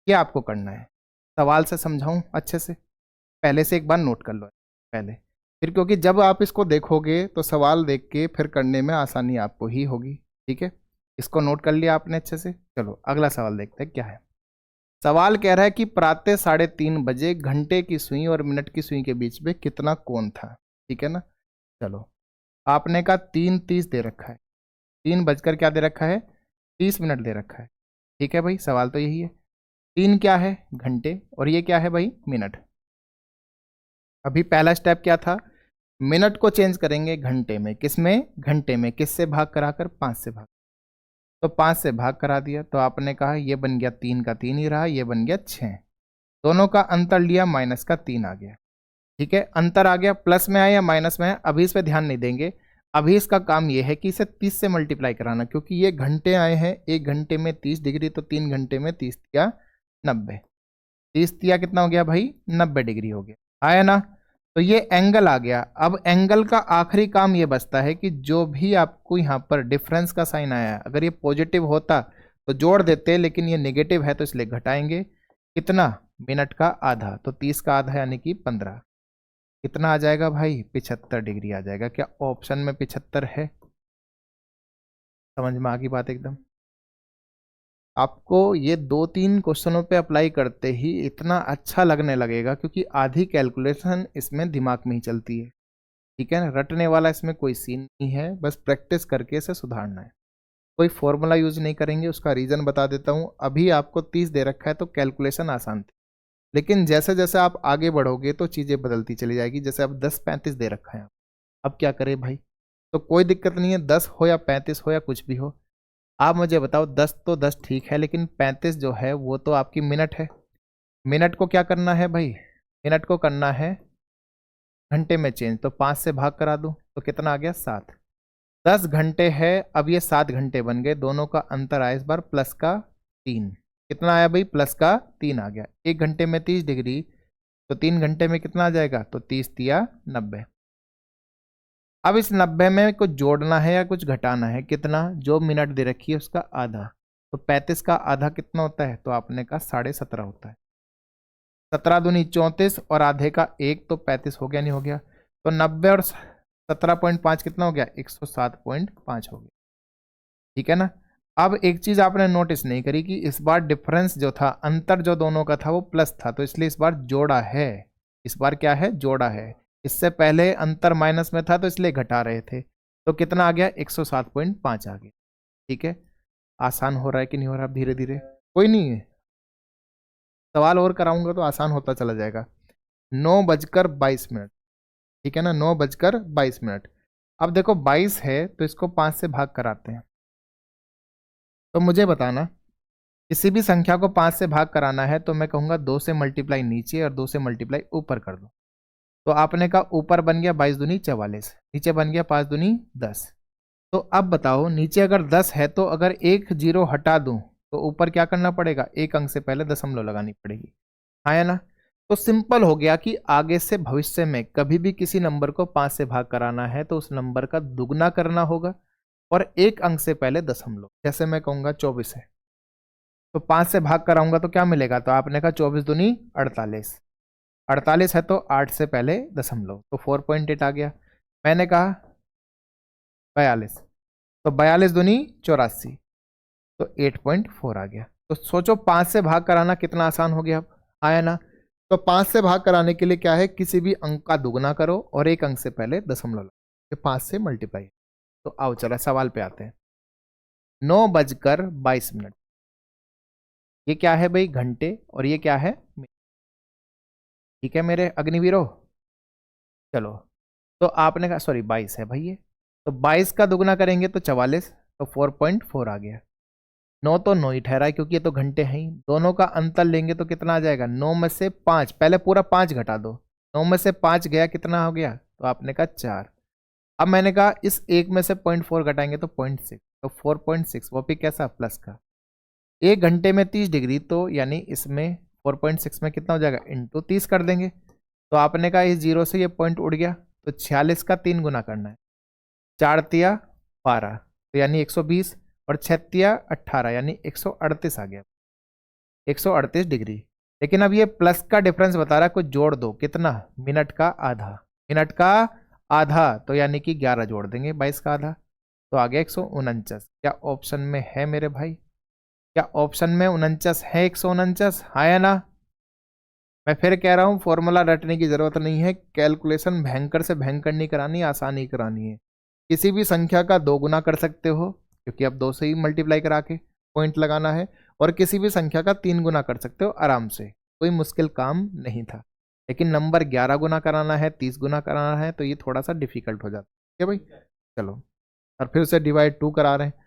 क्या आपको करना है, सवाल से समझाऊं अच्छे से, पहले से एक बार नोट कर लो पहले, फिर क्योंकि जब आप इसको देखोगे तो सवाल देख के फिर करने में आसानी आपको ही होगी, ठीक है। इसको नोट कर लिया आपने अच्छे से। चलो अगला सवाल देखते हैं क्या है। सवाल कह रहा है कि प्रातः 3:30 बजे घंटे की सुई और मिनट की सुई के बीच में कितना कोण था, ठीक है ना। चलो आपने कहा 3:30 दे रखा है, 3 बजकर क्या दे रखा है, 30 मिनट दे रखा है, ठीक है भाई, सवाल तो यही है। 3 क्या है, घंटे, और ये क्या है भाई, मिनट। अभी पहला स्टेप क्या था, मिनट को चेंज करेंगे घंटे में, किस में, घंटे में, किससे भाग कराकर, 5 से भाग। तो 5 से भाग करा दिया, तो आपने कहा ये बन गया 3 का 3 ही रहा, ये बन गया 6, दोनों का अंतर लिया, माइनस का 3 आ गया, ठीक है। अंतर आ गया, प्लस में आया या माइनस में आया, अभी इस पर ध्यान नहीं देंगे। अभी इसका काम ये है कि इसे 30 से मल्टीप्लाई कराना, क्योंकि ये घंटे आए हैं, 1 घंटे में 30 डिग्री, तो 3 घंटे में 30 या 90, 30 या कितना हो गया भाई, 90 डिग्री हो गया, आया ना। तो ये एंगल आ गया। अब एंगल का आखिरी काम ये बचता है कि जो भी आपको यहाँ पर डिफरेंस का साइन आया है, अगर ये पॉजिटिव होता तो जोड़ देते, लेकिन ये नेगेटिव है तो इसलिए घटाएंगे। कितना, मिनट का आधा, तो 30 का आधा यानी कि 15, कितना आ जाएगा भाई, 75 डिग्री आ जाएगा। क्या ऑप्शन में 75 है, समझ में आ गई बात एकदम। आपको ये 2-3 क्वेश्चनों पे अप्लाई करते ही इतना अच्छा लगने लगेगा, क्योंकि आधी कैलकुलेशन इसमें दिमाग में ही चलती है, ठीक है ना। रटने वाला इसमें कोई सीन नहीं है, बस प्रैक्टिस करके इसे सुधारना है। कोई फॉर्मूला यूज नहीं करेंगे, उसका रीज़न बता देता हूँ। अभी आपको 30 दे रखा है तो कैलकुलेशन आसान थी, लेकिन जैसे जैसे आप आगे बढ़ोगे तो चीज़ें बदलती चली जाएगी। जैसे अब 10:35 दे रखा है, अब क्या करें भाई, तो कोई दिक्कत नहीं है, 10 हो या 35 हो या कुछ भी हो, आप मुझे बताओ। 10 तो 10 ठीक है, लेकिन 35 जो है वो तो आपकी मिनट है। मिनट को क्या करना है भाई, मिनट को करना है घंटे में चेंज, तो 5 से भाग करा दूं तो कितना आ गया, 7। 10 घंटे है, अब ये 7 घंटे बन गए, दोनों का अंतर आया इस बार प्लस का 3, कितना आया भाई, प्लस का 3 आ गया। 1 घंटे में 30 डिग्री, तो 3 घंटे में कितना आ जाएगा, तो 30 या 90। अब इस 90 में कुछ जोड़ना है या कुछ घटाना है, कितना, जो मिनट दे रखी है उसका आधा, तो 35 का आधा कितना होता है, तो आपने कहा 17.5 होता है। 17 दूनी 34 और आधे का 1, तो 35 हो गया, नहीं हो गया, तो 90 और 17.5 कितना हो गया, 107.5 हो गया, ठीक है ना। अब एक चीज आपने नोटिस नहीं करी कि इस बार डिफरेंस जो था, अंतर जो दोनों का था वो प्लस था, तो इसलिए इस बार जोड़ा है। इस बार क्या है, जोड़ा है। इससे पहले अंतर माइनस में था तो इसलिए घटा रहे थे, तो कितना आ गया, 107.5 आ गया, ठीक है। आसान हो रहा है कि नहीं हो रहा, धीरे धीरे, कोई नहीं है, सवाल और कराऊंगा तो आसान होता चला जाएगा। 9:22, ठीक है ना, 9:22। अब देखो 22 है तो इसको 5 से भाग कराते हैं। तो मुझे बताना, किसी भी संख्या को 5 से भाग कराना है तो मैं कहूँगा 2 से मल्टीप्लाई नीचे और 2 से मल्टीप्लाई ऊपर कर दो। तो आपने कहा ऊपर बन गया 22 दूनी 44, नीचे बन गया 5 दूनी 10। तो अब बताओ, नीचे अगर 10 है तो अगर एक जीरो हटा दूं तो ऊपर क्या करना पड़ेगा, एक अंक से पहले दशमलव लगानी पड़ेगी। आया ना। तो सिंपल हो गया कि आगे से भविष्य में कभी भी किसी नंबर को 5 से भाग कराना है तो उस नंबर का दुगना करना होगा और एक अंक से पहले दशमलव। जैसे मैं कहूंगा 24 है तो 5 से भाग कराऊंगा तो क्या मिलेगा, तो आपने कहा 24 दूनी 48, 48 है तो 8 से पहले दशमलव, तो 4.8 आ गया। मैंने कहा 42, तो 42 दूनी 84, तो 8.4 आ गया। तो सोचो 5 से भाग कराना कितना आसान हो गया अब, आया ना। तो 5 से भाग कराने के लिए क्या है, किसी भी अंक का दुगना करो और एक अंक से पहले दशमलव लगाओ, 5 से मल्टीप्लाई। तो आओ चला सवाल पे आते हैं। 9:22। ये क्या है भाई, घंटे, और ये क्या है, ठीक है मेरे अग्निवीरों। चलो, तो आपने कहा सॉरी 22 है भाई ये, तो 22 का दुगना करेंगे तो 44, तो 4.4 आ गया। 9 तो 9 ही ठहरा क्योंकि ये तो घंटे हैं ही। दोनों का अंतर लेंगे तो कितना आ जाएगा, 9 में से 5, पहले पूरा 5 घटा दो, 9 में से 5 गया कितना हो गया, तो आपने कहा 4। अब मैंने कहा इस एक में से 0.4 घटाएंगे तो 0.6, तो 4.6 वो भी कैसा, प्लस का। एक घंटे में 30 डिग्री, तो यानी इसमें 4.6 में कितना हो जाएगा, इंटू 30 कर देंगे। तो आपने कहा इस जीरो से ये पॉइंट उड़ गया, तो 46 का 3 गुना करना है, 4 तिया 12, तो यानी 120, और 6 तिया 18 यानी 138 आ गया, 138 डिग्री। लेकिन अब ये प्लस का डिफरेंस बता रहा है, कुछ जोड़ दो, कितना, मिनट का आधा, मिनट का आधा, तो यानी कि 11 जोड़ देंगे 22 का आधा, तो आ गया 149। क्या ऑप्शन में है मेरे भाई, क्या ऑप्शन में 49 है, 149 आया ना। मैं फिर कह रहा हूं फॉर्मूला रटने की जरूरत नहीं है, कैलकुलेशन भयंकर से भयंकर नहीं करानी, आसानी करानी है। किसी भी संख्या का 2 गुना कर सकते हो क्योंकि अब 2 से ही मल्टीप्लाई करा के पॉइंट लगाना है, और किसी भी संख्या का 3 गुना कर सकते हो आराम से, कोई मुश्किल काम नहीं था। लेकिन नंबर 11 गुना कराना है, 30 गुना कराना है, तो ये थोड़ा सा डिफिकल्ट हो जाता है भाई। चलो, और फिर से डिवाइड 2 करा रहे हैं।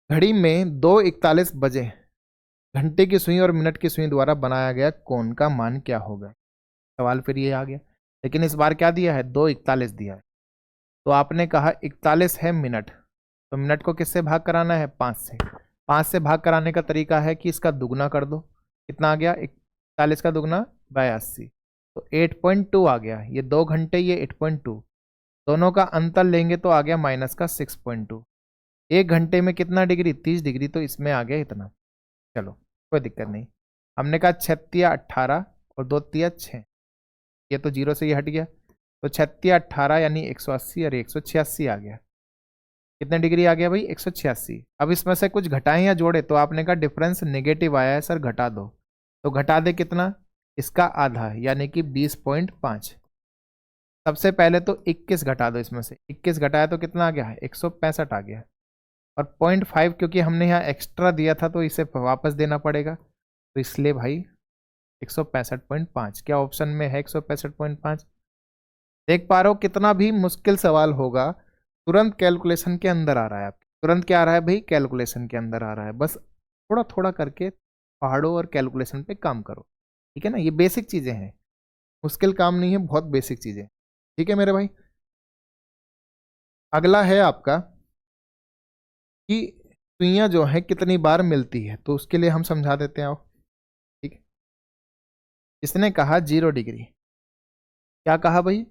घड़ी में 2:41 बजे घंटे की सुई और मिनट की सुई द्वारा बनाया गया कोण का मान क्या होगा। सवाल फिर ये आ गया, लेकिन इस बार क्या दिया है, 2:41 दिया है। तो आपने कहा 41 है मिनट, तो मिनट को किससे भाग कराना है, 5 से। 5 से भाग कराने का तरीका है कि इसका दुगना कर दो, कितना आ गया, 41 का दुगना 82, तो 8.2 आ गया। ये 2 घंटे, ये 8.2, दोनों का अंतर लेंगे तो आ गया माइनस का 6.2। एक घंटे में कितना डिग्री, 30 डिग्री, तो इसमें आ गया इतना। चलो कोई दिक्कत नहीं। हमने कहा 6 18 और 2 तिया 6, ये तो जीरो से ये हट गया, तो 6 18 यानी 180 और 186 आ गया। कितने डिग्री आ गया भाई, 186। अब इसमें से कुछ घटाएं या जोड़े, तो आपने कहा डिफरेंस नेगेटिव आया है सर, घटा दो, तो घटा दे कितना, इसका आधा यानी कि 20.5। सबसे पहले तो 21 घटा दो, इसमें से 21 घटाया तो कितना आ गया, 165 आ गया। और 0.5 क्योंकि हमने यहाँ एक्स्ट्रा दिया था तो इसे वापस देना पड़ेगा, तो इसलिए भाई 165.5। क्या ऑप्शन में है 165.5। देख पा रहे हो कितना भी मुश्किल सवाल होगा तुरंत कैलकुलेशन के अंदर आ रहा है, आपके तुरंत क्या आ रहा है भाई, कैलकुलेशन के अंदर आ रहा है। बस थोड़ा थोड़ा करके पहाड़ों और कैलकुलेशन पे काम करो, ठीक है ना। ये बेसिक चीजें हैं, मुश्किल काम नहीं है, बहुत बेसिक चीजें, ठीक है मेरे भाई। अगला है आपका कि सुइयां जो है कितनी बार मिलती है, तो उसके लिए हम समझा देते हैं। ठीक है, इसने कहा 0 डिग्री, क्या कहा भाई,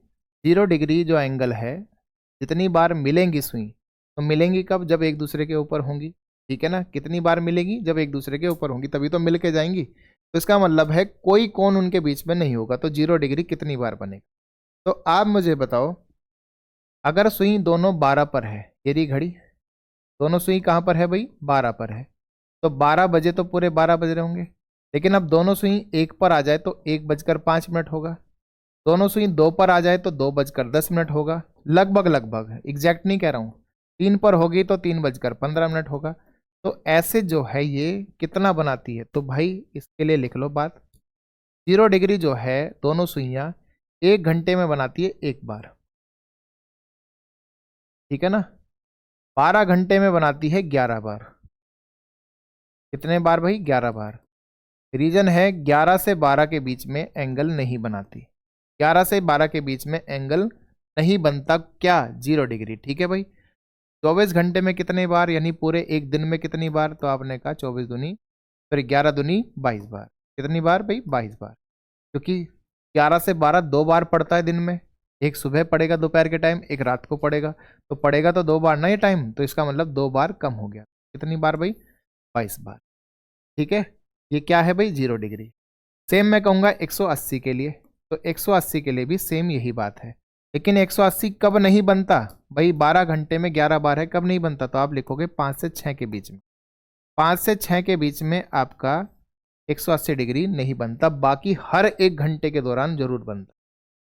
0 डिग्री जो एंगल है, जितनी बार मिलेंगी सुई, तो मिलेंगी कब, जब एक दूसरे के ऊपर होंगी, ठीक है ना। कितनी बार मिलेंगी, जब एक दूसरे के ऊपर होंगी तभी तो मिल के जाएंगी। तो इसका मतलब है कोई कोण उनके बीच में नहीं होगा, तो 0 डिग्री कितनी बार बनेगा। तो आप मुझे बताओ, अगर सुई दोनों 12 पर है, ये रही घड़ी, दोनों सुई कहाँ पर है भाई, 12 पर है, तो 12 बजे तो पूरे 12 बज रहे होंगे। लेकिन अब दोनों सुई 1 पर आ जाए तो 1:05 होगा, दोनों सुई 2 पर आ जाए तो 2:10 होगा, लगभग लगभग, एग्जैक्ट नहीं कह रहा हूँ। 3 पर होगी तो 3:15 होगा। तो ऐसे जो है ये कितना बनाती है, तो भाई इसके लिए लिख लो बात, 0 डिग्री जो है दोनों सुइयां 1 घंटे में बनाती है 1 बार, ठीक है ना। 12 घंटे में बनाती है 11 बार। कितने बार भाई, 11 बार। रीजन है 11 से 12 के बीच में एंगल नहीं बनाती, 11 से 12 के बीच में एंगल नहीं बनता, क्या, 0 डिग्री, ठीक है भाई। 24 घंटे में कितने बार, यानी पूरे एक दिन में कितनी बार, तो आपने कहा 24 दूनी, फिर 11 दूनी 22 बार। कितनी बार भाई? 22 बार, क्योंकि 11 से 12 2 बार पड़ता है दिन में, एक सुबह पड़ेगा दोपहर के टाइम, एक रात को पड़ेगा, तो पड़ेगा तो 2 बार ना ये टाइम, तो इसका मतलब 2 बार कम हो गया। कितनी बार भाई? 22 बार। ठीक है, ये क्या है भाई? 0 डिग्री। सेम मैं कहूँगा 180 के लिए, तो 180 के लिए भी सेम यही बात है। लेकिन 180 कब नहीं बनता भाई? 12 घंटे में 11 बार है, कब नहीं बनता? तो आप लिखोगे 5 से 6 के बीच में। 5 से 6 के बीच में आपका 180 डिग्री नहीं बनता, बाकी हर 1 घंटे के दौरान जरूर बनता,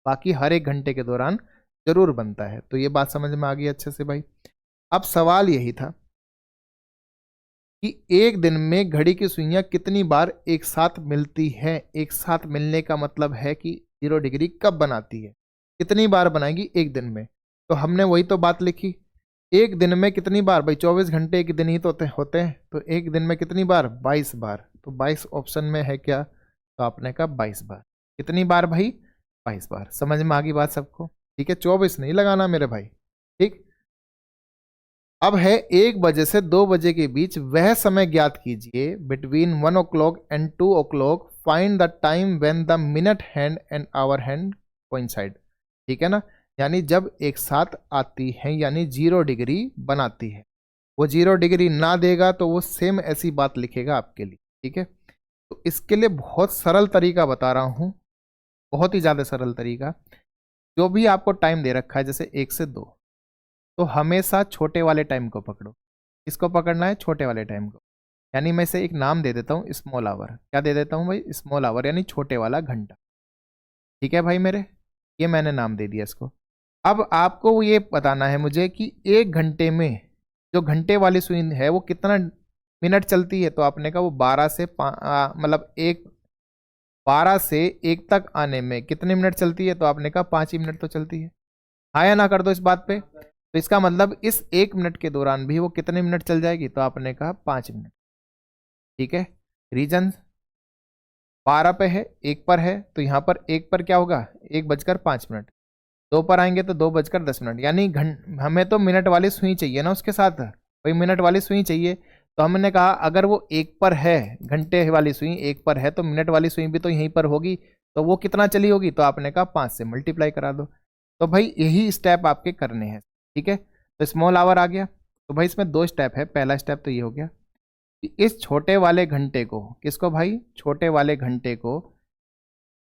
बाकी हर 1 घंटे के दौरान जरूर बनता है। तो ये बात समझ में आ गई अच्छे से भाई। अब सवाल यही था कि एक दिन में घड़ी की सुइयां कितनी बार एक साथ मिलती है। एक साथ मिलने का मतलब है कि 0 डिग्री कब बनाती है, कितनी बार बनाएगी एक दिन में। तो हमने वही तो बात लिखी, एक दिन में कितनी बार भाई? 24 घंटे एक दिन ही तो होते हैं, तो एक दिन में कितनी बार? 22 बार। तो 22 ऑप्शन में है क्या? तो आपने कहा 22 बार। कितनी बार भाई? 22 बार। समझ में आ गई बात सबको? ठीक है, 24 नहीं लगाना मेरे भाई। ठीक, अब है 1 बजे से 2 बजे के बीच वह समय ज्ञात कीजिए, between 1 o'clock and 2 o'clock, find the time when the minute hand and hour hand coincide. ठीक है ना, यानी जब एक साथ आती है, यानी 0 डिग्री बनाती है। वो 0 डिग्री ना देगा तो वो सेम ऐसी बात लिखेगा आपके लिए। ठीक है, तो इसके लिए बहुत सरल तरीका बता रहा हूं, बहुत ही ज्यादा सरल तरीका। जो भी आपको टाइम दे रखा है, जैसे 1 से 2, तो हमेशा छोटे वाले टाइम को पकड़ो। किसको पकड़ना है? छोटे वाले टाइम को। यानी मैं इसे एक नाम दे देता हूँ, स्मॉल आवर। क्या दे देता हूँ भाई? स्मॉल आवर, यानी छोटे वाला घंटा। ठीक है भाई मेरे, ये मैंने नाम दे दिया इसको। अब आपको ये बताना है मुझे कि 1 घंटे में जो घंटे वाली सुई है वो कितना मिनट चलती है। तो आपने कहा वो 12 से मतलब 12 से 1 तक आने में कितने मिनट चलती है? तो आपने कहा 5 ही मिनट तो चलती है। हाँ या ना कर दो इस बात पे। तो इसका मतलब इस 1 मिनट के दौरान भी वो कितने मिनट चल जाएगी? तो आपने कहा 5 मिनट। ठीक है, रीजन 12 पे है, 1 पर है, तो यहाँ पर 1 पर क्या होगा? 1:05। 2 पर आएंगे तो 2:10, यानी हमें तो मिनट वाली सुई चाहिए ना उसके साथ, वही मिनट वाली सुई चाहिए। तो हमने कहा अगर वो 1 पर है, घंटे वाली सुई 1 पर है, तो मिनट वाली सुई भी तो यहीं पर होगी, तो वो कितना चली होगी? तो आपने कहा 5 से मल्टीप्लाई करा दो। तो भाई यही स्टेप आपके करने हैं। ठीक है, तो स्मॉल आवर आ गया। तो भाई इसमें 2 स्टेप है। पहला स्टेप तो ये हो गया कि इस छोटे वाले घंटे को, किसको भाई? छोटे वाले घंटे को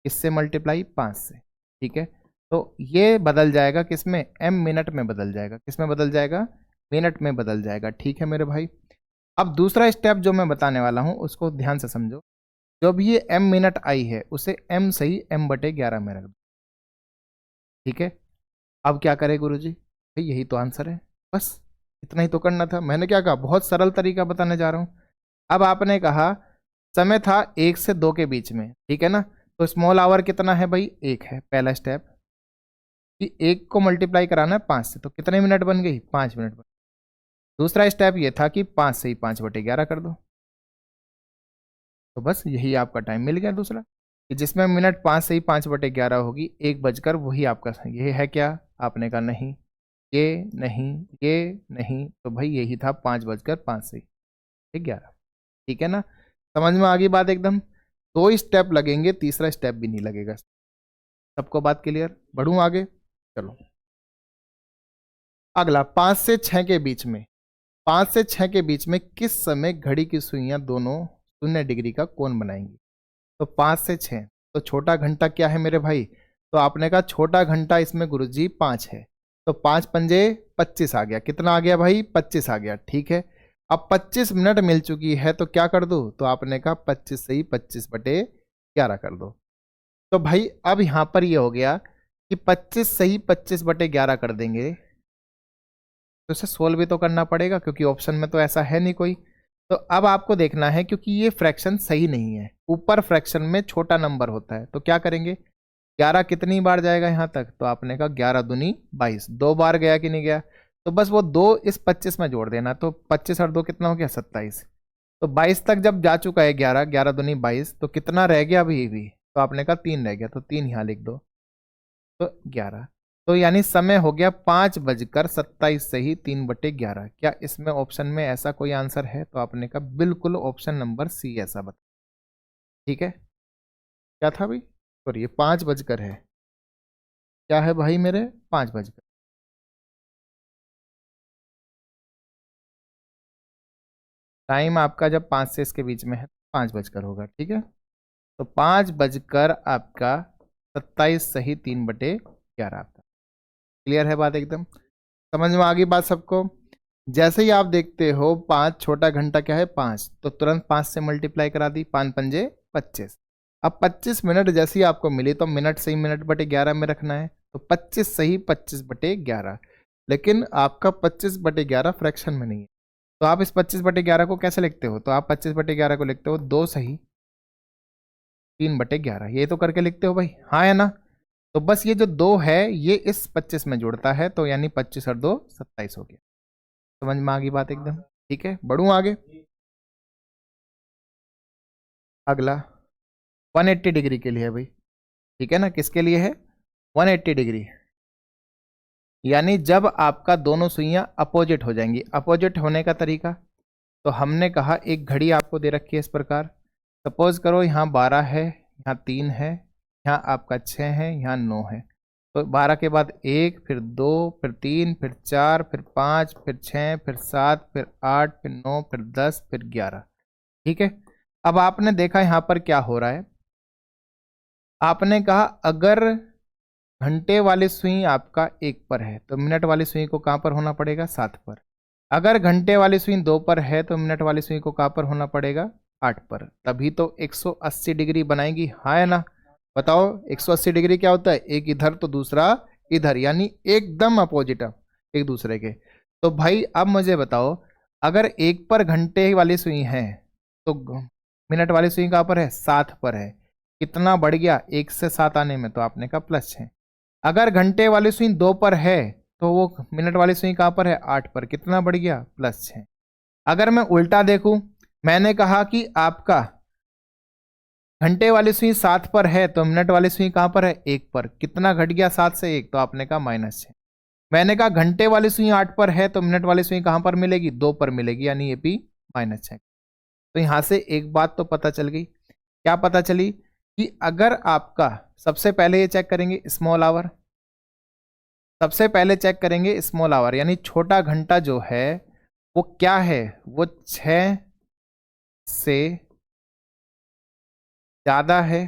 इससे मल्टीप्लाई 5 से। ठीक है, तो ये बदल जाएगा किसमें? एम मिनट में बदल जाएगा। किसमें बदल जाएगा? मिनट में बदल जाएगा। ठीक है मेरे भाई, अब दूसरा स्टेप जो मैं बताने वाला हूं उसको ध्यान से समझो। जो भी ये एम मिनट आई है उसे एम सही m/11 में रख दो। ठीक है, अब क्या करे गुरुजी? भाई यही तो आंसर है, बस इतना ही तो करना था। मैंने क्या कहा? बहुत सरल तरीका बताने जा रहा हूं। अब आपने कहा समय था 1 से 2 के बीच में, ठीक है ना, तो स्मॉल आवर कितना है भाई? 1 है। पहला स्टेप कि 1 को मल्टीप्लाई कराना है 5 से, तो कितने मिनट बन गई? 5 मिनट बन। दूसरा स्टेप ये था कि 5 से ही 5/11 कर दो, तो बस यही आपका टाइम मिल गया दूसरा, कि जिसमें मिनट 5 से ही 5/11 होगी, 1 बजकर वही आपका ये है क्या? आपने कहा नहीं, ये नहीं, ये नहीं, तो भाई यही था 5 बजकर 5 से ही 11। ठीक है ना, समझ में आ गई बात एकदम? 2 स्टेप लगेंगे, तीसरा स्टेप भी नहीं लगेगा। सबको बात क्लियर? बढ़ूं आगे? चलो अगला, 5 से 6 के बीच में, 5 से 6 के बीच में किस समय घड़ी की सुइयां दोनों 0 डिग्री का कोण बनाएंगी? तो 5 से 6, तो छोटा घंटा क्या है मेरे भाई? तो आपने कहा छोटा घंटा इसमें गुरुजी 5 है, तो 5 पंजे 25 आ गया। कितना आ गया भाई? 25 आ गया। ठीक है, अब 25 मिनट मिल चुकी है, तो क्या कर दो? तो आपने कहा 25 से ही 25/11 कर दो। तो भाई अब यहां पर ये हो गया कि 25 से ही 25/11 कर देंगे, तो इसे सोल्व भी तो करना पड़ेगा, क्योंकि ऑप्शन में तो ऐसा है नहीं कोई। तो अब आपको देखना है, क्योंकि ये फ्रैक्शन सही नहीं है, ऊपर फ्रैक्शन में छोटा नंबर होता है, तो क्या करेंगे? 11 कितनी बार जाएगा यहाँ तक? तो आपने कहा 11 दूनी 22, 2 बार गया कि नहीं गया? तो बस वो 2 इस 25 में जोड़ देना, तो 25 और 2 कितना हो गया? 27। तो 22 तक जब जा चुका है 11, 11 दूनी 22, तो कितना रह गया अभी भी? तो आपने कहा 3 रह गया, तो 3 यहाँ लिख दो, तो 11। तो यानी समय हो गया 5:27 से ही 3/11। क्या इसमें ऑप्शन में ऐसा कोई आंसर है? तो आपने कहा बिल्कुल ऑप्शन नंबर सी ऐसा बता। ठीक है, क्या था भाई, सॉरी, ये 5 बजकर है, क्या है भाई मेरे, 5 बजकर। टाइम आपका जब 5 से इसके बीच में है 5 बजकर होगा, ठीक है। तो 5 बजकर आपका 27 सही 3/11 आपका। क्लियर है बात एकदम, समझ में आ गई बात सबको। जैसे ही आप देखते हो 5 छोटा घंटा क्या है 5, तो तुरंत 5 से मल्टीप्लाई करा दी, 5 पंजे 25। अब 25 मिनट जैसे ही आपको मिली तो मिनट सही मिनट/11 में रखना है, तो 25 सही 25/11। लेकिन आपका 25/11 फ्रैक्शन में नहीं है, तो आप इस 25/11 को कैसे लिखते हो, तो आप 25/11 को लिखते हो 2 सही 3/11, ये तो करके लिखते हो भाई, हाँ है ना। तो बस ये जो 2 है ये इस 25 में जुड़ता है, तो यानी 25 और 2 27 हो गया। समझ में आ गई बात एकदम, ठीक है, बढ़ूं आगे। अगला 180 डिग्री के लिए है भाई, ठीक है ना, किसके लिए है, 180 डिग्री। यानी जब आपका दोनों सुइयां अपोजिट हो जाएंगी, अपोजिट होने का तरीका, तो हमने कहा एक घड़ी आपको दे रखी है इस प्रकार, सपोज करो यहाँ 12 है, यहाँ 3 है, यहाँ आपका 6 है, यहाँ 9 है। तो 12 के बाद 1, फिर 2, फिर 3, फिर 4, फिर 5, फिर 6, फिर 7, फिर 8, फिर 9, फिर 10, फिर 11, ठीक है। अब आपने देखा यहाँ पर क्या हो रहा है, आपने कहा अगर घंटे वाली सुई आपका 1 पर है तो मिनट वाली सुई को कहाँ पर होना पड़ेगा, 7 पर। अगर घंटे वाली सुई 2 पर है तो मिनट वाली सुई को कहाँ पर होना पड़ेगा, 8 पर। तभी तो 180 डिग्री बनाएगी, हाँ है ना। बताओ 180 डिग्री क्या होता है, एक इधर तो दूसरा इधर, यानी एकदम अपोजिट एक दूसरे के। तो भाई अब मुझे बताओ, अगर 1 पर घंटे वाली सुई है तो मिनट वाली सुई कहाँ पर है, 7 पर है। कितना बढ़ गया 1 से 7 आने में, तो आपने कहा +6। अगर घंटे वाली सुई 2 पर है तो वो मिनट वाली सुई कहाँ पर है, 8 पर, कितना बढ़ गया, +6। अगर मैं उल्टा देखूं, मैंने कहा कि आपका घंटे वाली सुई 7 पर है तो मिनट वाली सुई कहाँ पर है, 1 पर, कितना घट गया 7 से 1, तो आपने कहा -6। मैंने कहा घंटे वाली सुई 8 पर है तो मिनट वाली सुई कहाँ पर मिलेगी, 2 पर मिलेगी, यानी ये भी -6। तो यहां से एक बात तो पता चल गई, क्या पता चली, कि अगर आपका, सबसे पहले ये चेक करेंगे स्मॉल आवर, सबसे पहले चेक करेंगे स्मॉल आवर, यानी छोटा घंटा जो है वो क्या है, वो 6 से ज्यादा है,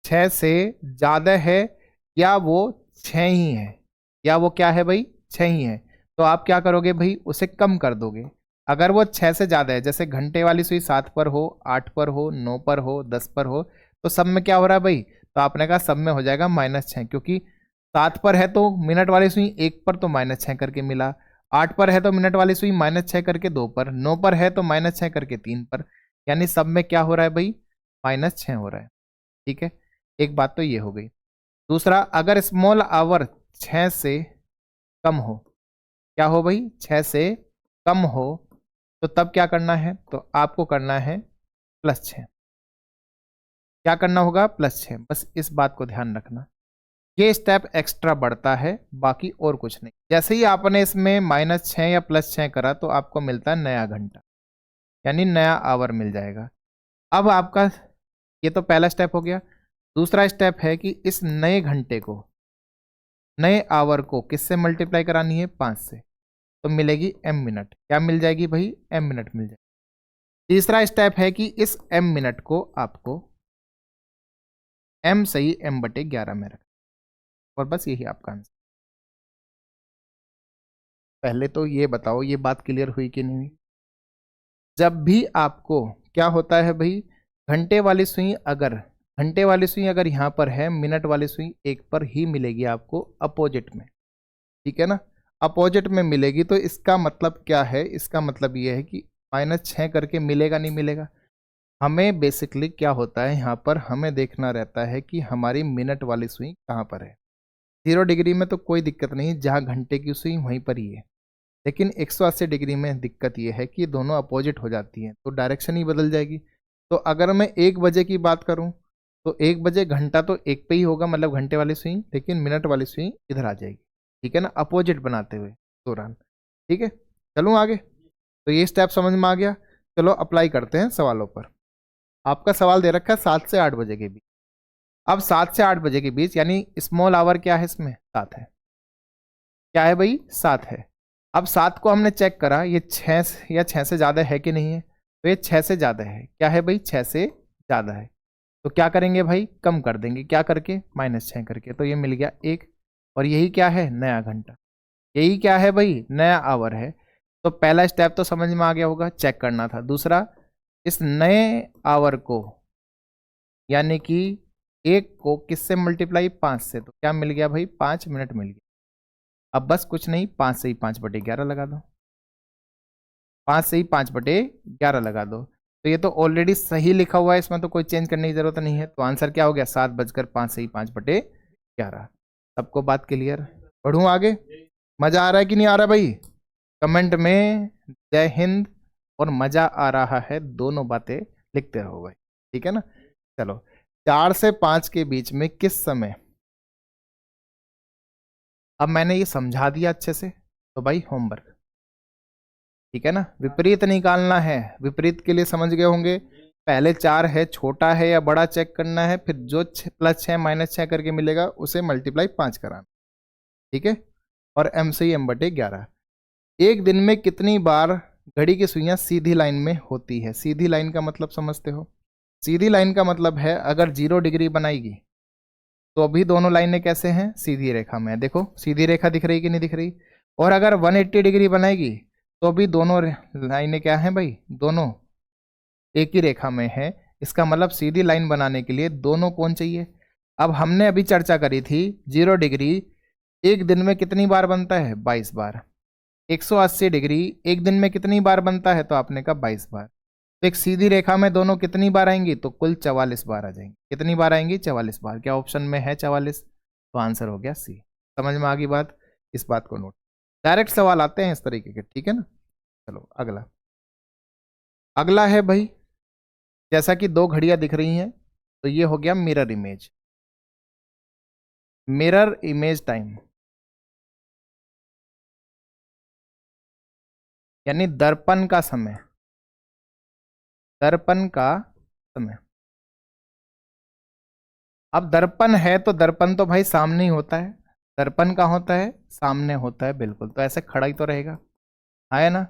6 से ज्यादा है, या वो 6 ही है, या वो क्या है भाई, 6 ही है। तो आप क्या करोगे भाई, उसे कम कर दोगे। अगर वो 6 से ज्यादा है, जैसे घंटे वाली सुई 7 पर हो, 8 पर हो, 9 पर हो, 10 पर हो, तो सब में क्या हो रहा है भाई, तो आपने कहा सब में हो जाएगा -6, क्योंकि 7 पर है तो मिनट वाली सुई 1 पर तो -6 करके मिला, 8 पर है तो मिनट वाली सुई -6 करके 2 पर, 9 पर है तो -6 करके 3 पर, यानी सब में क्या हो रहा है भाई, -6 हो रहा है, ठीक है। एक बात तो ये हो गई। दूसरा, अगर स्मॉल आवर 6 से कम हो, क्या हो भाई, 6 से कम हो, तो तब क्या करना है, तो आपको करना है +6। क्या करना होगा, +6, बस इस बात को ध्यान रखना। ये स्टेप एक्स्ट्रा बढ़ता है, बाकी और कुछ नहीं। जैसे ही आपने इसमें -6 या +6 करा तो आपको मिलता है नया घंटा, यानी नया आवर मिल जाएगा। अब आपका ये तो पहला स्टेप हो गया। दूसरा स्टेप है कि इस नए घंटे को, नए आवर को किससे मल्टीप्लाई करानी है, 5 से, तो मिलेगी m मिनट। क्या मिल जाएगी भाई, m मिनट मिल जाएगी। तीसरा स्टेप है कि इस m मिनट को आपको m सही m/11 में रख, और बस यही आपका आंसर। पहले तो ये बताओ, ये बात क्लियर हुई कि नहीं हुई। जब भी आपको क्या होता है भाई, घंटे वाली सुई अगर, घंटे वाली सुई अगर यहाँ पर है, मिनट वाली सुई 1 पर ही मिलेगी आपको अपोजिट में, ठीक है ना, अपोजिट में मिलेगी। तो इसका मतलब क्या है, इसका मतलब ये है कि -6 करके मिलेगा, नहीं मिलेगा। हमें बेसिकली क्या होता है, यहाँ पर हमें देखना रहता है कि हमारी मिनट वाली सुई कहाँ पर है। 0 डिग्री में तो कोई दिक्कत नहीं, जहाँ घंटे की सुई वहीं पर ही है। लेकिन 180 डिग्री में दिक्कत यह है कि दोनों अपोजिट हो जाती हैं, तो डायरेक्शन ही बदल जाएगी। तो अगर मैं 1 बजे की बात करूं, तो 1 बजे घंटा तो 1 पे ही होगा, मतलब घंटे वाली सुई, लेकिन मिनट वाली सुई इधर आ जाएगी, ठीक है ना, अपोजिट बनाते हुए दौरान, ठीक है। चलूँ आगे, तो ये स्टेप समझ में आ गया। चलो अप्लाई करते हैं सवालों पर। आपका सवाल दे रखा है 7 से 8 बजे के बीच। अब 7 से 8 बजे के बीच यानी स्मॉल आवर क्या है इसमें, 7 है। क्या है भाई, 7 है। अब 7 को हमने चेक करा, ये 6 या 6 से ज़्यादा है कि नहीं है, तो ये 6 से ज़्यादा है। क्या है भाई, 6 से ज़्यादा है। तो क्या करेंगे भाई, कम कर देंगे, क्या करके, -6 करके। तो ये मिल गया 1, और यही क्या है, नया घंटा। यही क्या है भाई, नया आवर है। तो पहला स्टेप तो समझ में आ गया होगा, चेक करना था। दूसरा, इस नए आवर को यानी कि 1 को किससे मल्टीप्लाई, 5 से। तो क्या मिल गया भाई, 5 मिनट मिल गया। अब बस कुछ नहीं, 5 से ही 5/11 लगा दो, 5 से ही 5/11 लगा दो। तो ये तो ऑलरेडी सही लिखा हुआ है, इसमें तो कोई चेंज करने की जरूरत नहीं है। तो आंसर क्या हो गया, 7:05 से ही 5/11। सबको बात क्लियर। पढ़ूं आगे, मजा आ रहा है कि नहीं आ रहा भाई? कमेंट में जय हिंद और मजा आ रहा है दोनों बातें लिखते रहो भाई, ठीक है ना। चलो, 4 से 5 के बीच में किस समय, अब मैंने ये समझा दिया अच्छे से, तो भाई होमवर्क, ठीक है ना। विपरीत निकालना है, विपरीत के लिए समझ गए होंगे, पहले 4 है, छोटा है या बड़ा चेक करना है, फिर जो +6 -6 करके मिलेगा उसे मल्टीप्लाई 5 कराना, ठीक है। और m से ही m/11। एक दिन में कितनी बार घड़ी की सुइयां सीधी लाइन में होती है? सीधी लाइन का मतलब समझते हो? सीधी लाइन का मतलब है अगर 0 डिग्री बनाएगी तो अभी दोनों लाइनें कैसे हैं, सीधी रेखा में। देखो सीधी रेखा दिख रही कि नहीं दिख रही। और अगर 180 डिग्री बनाएगी तो अभी दोनों लाइनें क्या हैं भाई, दोनों एक ही रेखा में है। इसका मतलब सीधी लाइन बनाने के लिए दोनों कोण चाहिए। अब हमने अभी चर्चा करी थी 0 डिग्री एक दिन में कितनी बार बनता है, 22 बार। 180 डिग्री एक दिन में कितनी बार बनता है, तो आपने कहा 22 बार। तो एक सीधी रेखा में दोनों कितनी बार आएंगी, तो कुल 44 बार आ जाएंगी। कितनी बार आएंगी, 44 बार। क्या ऑप्शन में है 44? तो आंसर हो गया सी। समझ में आ गई बात, इस बात को नोट। डायरेक्ट सवाल आते हैं इस तरीके के, ठीक है ना। चलो अगला, अगला है भाई, जैसा कि 2 घड़ियां दिख रही हैं, तो ये हो गया mirror image. Mirror image time यानी दर्पण का समय, दर्पण का समय। अब दर्पण है तो दर्पण तो भाई सामने ही होता है। दर्पण का होता है, सामने होता है, बिल्कुल। तो ऐसे खड़ा ही तो रहेगा, है ना।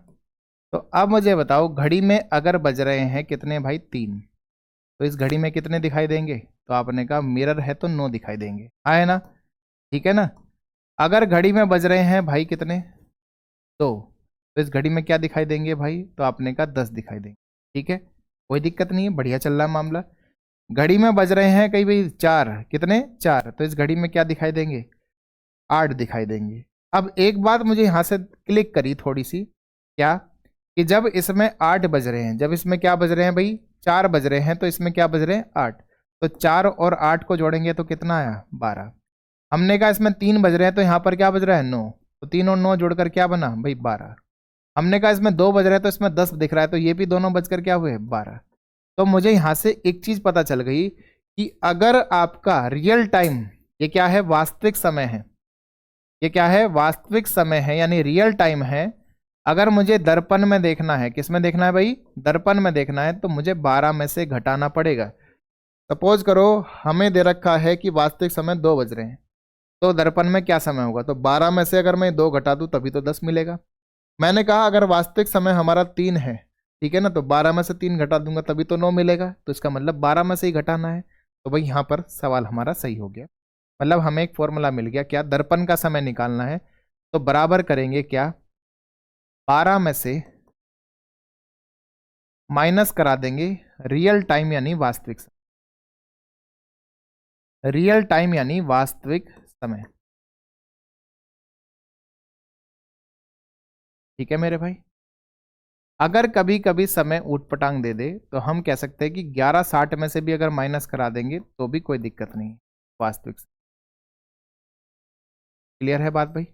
तो अब मुझे बताओ, घड़ी में अगर बज रहे हैं कितने भाई, 3, तो इस घड़ी में कितने दिखाई देंगे? तो आपने कहा मिरर है तो 9 दिखाई देंगे, है ना, ठीक है ना। अगर घड़ी में बज रहे हैं भाई कितने, 2, तो इस घड़ी में क्या दिखाई देंगे भाई? तो आपने कहा 10 दिखाई देंगे, ठीक है, कोई दिक्कत नहीं है, बढ़िया चल रहा है मामला। घड़ी में बज रहे हैं कहीं भाई 4, कितने, 4, तो इस घड़ी में क्या दिखाई देंगे, 8 दिखाई देंगे। अब एक बात मुझे यहाँ से क्लिक करी थोड़ी सी, क्या, कि जब इसमें 8 बज रहे हैं, जब इसमें क्या बज रहे हैं भाई, 4 बज रहे हैं, तो इसमें क्या बज रहे हैं, 8। तो 4 और 8 को जोड़ेंगे तो कितना आया, 12। हमने कहा इसमें 3 बज रहे हैं, तो यहाँ पर क्या बज रहा है, 9। तो 3 और 9 जोड़कर क्या बना भाई, 12। हमने कहा इसमें 2 बज रहे हैं, तो इसमें 10 दिख रहा है, तो ये भी दोनों बजकर क्या हुए, 12। तो मुझे यहाँ से एक चीज पता चल गई कि अगर आपका रियल टाइम, ये क्या है, वास्तविक समय है, ये क्या है, वास्तविक समय है यानी रियल टाइम है। अगर मुझे दर्पण में देखना है, किस में देखना है भाई, दर्पण में देखना है, तो मुझे 12 में से घटाना पड़ेगा। सपोज करो हमें दे रखा है कि वास्तविक समय 2 बज रहे हैं, तो दर्पण में क्या समय होगा, तो 12 में से अगर मैं 2 घटा दूं तभी तो 10 मिलेगा। मैंने कहा अगर वास्तविक समय हमारा 3 है, ठीक है ना, तो 12 में से 3 घटा दूंगा तभी तो 9 मिलेगा। तो इसका मतलब 12 में से ही घटाना है। तो भाई यहाँ पर सवाल हमारा सही हो गया। मतलब हमें एक फॉर्मूला मिल गया, क्या, दर्पण का समय निकालना है, तो बराबर करेंगे क्या, 12 में से माइनस करा देंगे रियल टाइम यानी वास्तविक समय, रियल टाइम यानी वास्तविक समय, ठीक है मेरे भाई। अगर कभी कभी समय ऊटपटांग दे दे तो हम कह सकते हैं कि 11:60 में से भी अगर माइनस करा देंगे तो भी कोई दिक्कत नहीं, वास्तविक। क्लियर है बात भाई,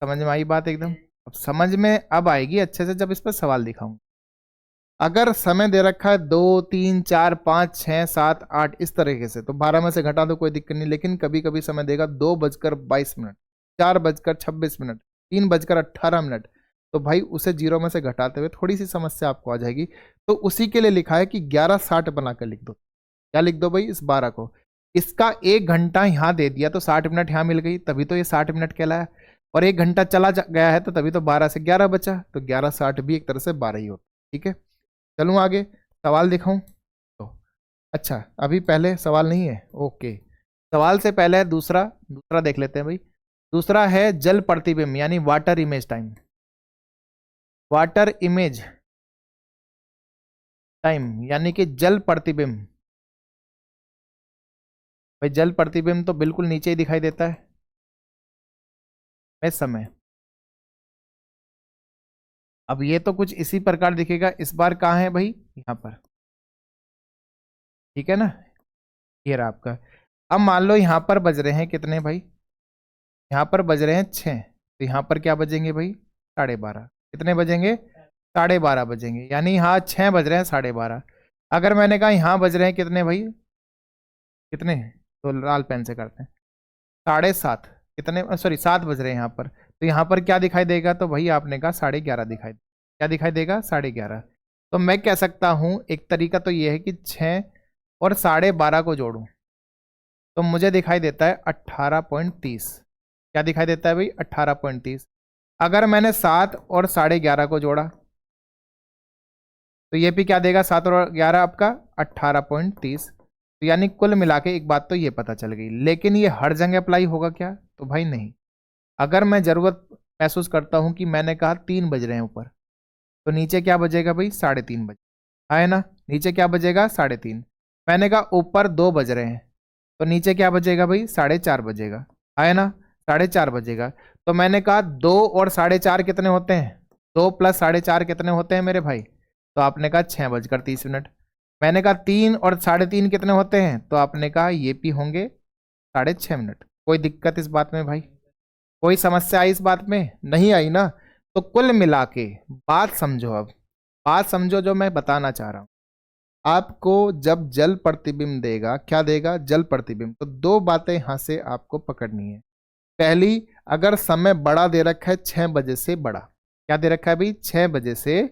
समझ में आई बात एकदम। अब समझ में अब आएगी अच्छे से जब इस पर सवाल दिखाऊं। अगर समय दे रखा है 2, 3, 4, 5, 6, 7, 8 इस तरीके से, तो 12 में से घटा दो कोई दिक्कत नहीं। लेकिन कभी कभी समय देगा 2:22, 4:26, 3:18, तो भाई उसे 0 में से घटाते हुए थोड़ी सी समस्या आपको आ जाएगी। तो उसी के लिए लिखा है कि 11:60 बना कर लिख दो। क्या लिख दो भाई? इस 12 को। इसका 1 घंटा यहाँ दे दिया तो 60 मिनट यहाँ मिल गई, तभी तो ये 60 मिनट कहलाया। और 1 घंटा चला गया है तो तभी तो 12 से 11 बचा, तो 11:60 भी एक तरह से 12 ही होता। ठीक है, चलूँ आगे, सवाल दिखाऊं तो। अच्छा, अभी पहले सवाल नहीं है, ओके। सवाल से पहले दूसरा देख लेते हैं भाई। दूसरा है जल प्रतिबिंब यानी water image time. Water image time यानी कि जल प्रतिबिंब। भाई जल प्रतिबिंब तो बिल्कुल नीचे ही दिखाई देता है इस समय। अब ये तो कुछ इसी प्रकार दिखेगा, इस बार कहाँ है भाई? यहाँ पर। ठीक है ना, ये रहा आपका। अब मान लो यहाँ पर बज रहे हैं कितने भाई? यहाँ पर बज रहे हैं 6, तो यहाँ पर क्या बजेंगे भाई? 12:30। कितने बजेंगे? 12:30 बजेंगे, यानी यहाँ 6 बज रहे हैं 12:30। अगर मैंने कहा यहाँ बज रहे हैं कितने भाई? कितने? तो लाल पेन से करते हैं, 7:30। कितने, सॉरी 7 बज रहे हैं यहाँ पर। तो यहाँ पर क्या दिखाई देगा? तो भाई आपने कहा 11:30 दिखाई, क्या दिखाई देगा? 11:30। तो मैं कह सकता हूँ एक तरीका तो ये है कि 6 और 12:30 को जोड़ूं तो मुझे दिखाई देता है 18.30। क्या दिखाई देता है भाई? 18.30। अगर मैंने 7 और 11:30 को जोड़ा तो ये भी क्या देगा? 7 और 11 आपका 18.30। तो यानी कुल मिला के एक बात तो ये पता चल गई, लेकिन ये हर जगह अप्लाई होगा क्या? तो भाई नहीं। अगर मैं जरूरत महसूस करता हूं कि मैंने कहा 3 बज रहे हैं ऊपर, तो नीचे क्या बजेगा भाई? 3:30 बजे, है ना? नीचे क्या बजेगा? 3:30। मैंने कहा ऊपर 2 बज रहे हैं, तो नीचे क्या बजेगा भाई? 4:30 बजेगा, है ना? 4:30 बजेगा। तो मैंने कहा 2 और 4:30 कितने होते हैं? 2 + 4:30 कितने होते हैं मेरे भाई? तो आपने कहा 6:30। मैंने कहा 3 और 3:30 कितने होते हैं? तो आपने कहा ये भी होंगे 6:30। कोई दिक्कत इस बात में भाई? कोई समस्या आई इस बात में? नहीं आई ना। तो कुल मिला के बात समझो, अब बात समझो जो मैं बताना चाह रहा हूं। आपको जब जल प्रतिबिंब देगा, क्या देगा? जल प्रतिबिंब। तो 2 बातें यहां से आपको पकड़नी है। पहली, अगर समय बड़ा दे रखा है 6 बजे से बड़ा, क्या दे रखा है भाई? 6 बजे से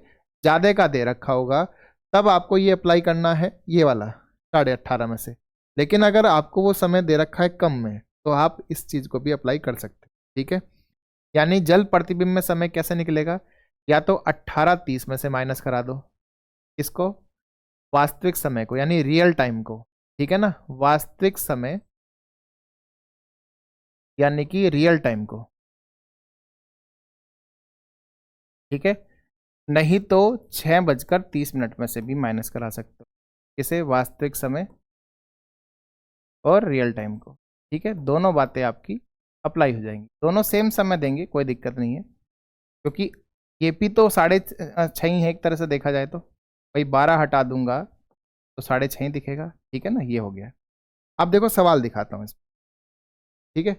ज्यादा का दे रखा होगा, तब आपको ये अप्लाई करना है, ये वाला 18:30 में से। लेकिन अगर आपको वो समय दे रखा है कम में, तो आप इस चीज को भी अप्लाई कर सकते हैं। ठीक है, यानी जल प्रतिबिंब में समय कैसे निकलेगा? या तो 18:30 में से माइनस करा दो, इसको वास्तविक समय को, यानी रियल टाइम को। ठीक है ना, वास्तविक समय यानी कि रियल टाइम को। ठीक है, नहीं तो 6:30 में से भी माइनस करा सकते हो, किसे? वास्तविक समय और रियल टाइम को। ठीक है, दोनों बातें आपकी अप्लाई हो जाएंगी, दोनों सेम समय देंगे, कोई दिक्कत नहीं है। क्योंकि ये भी तो 6:30 ही है एक तरह से देखा जाए तो। भाई 12 हटा दूंगा तो 6:30 ही दिखेगा। ठीक है ना, ये हो गया। अब देखो सवाल दिखाता हूँ इसमें। ठीक है,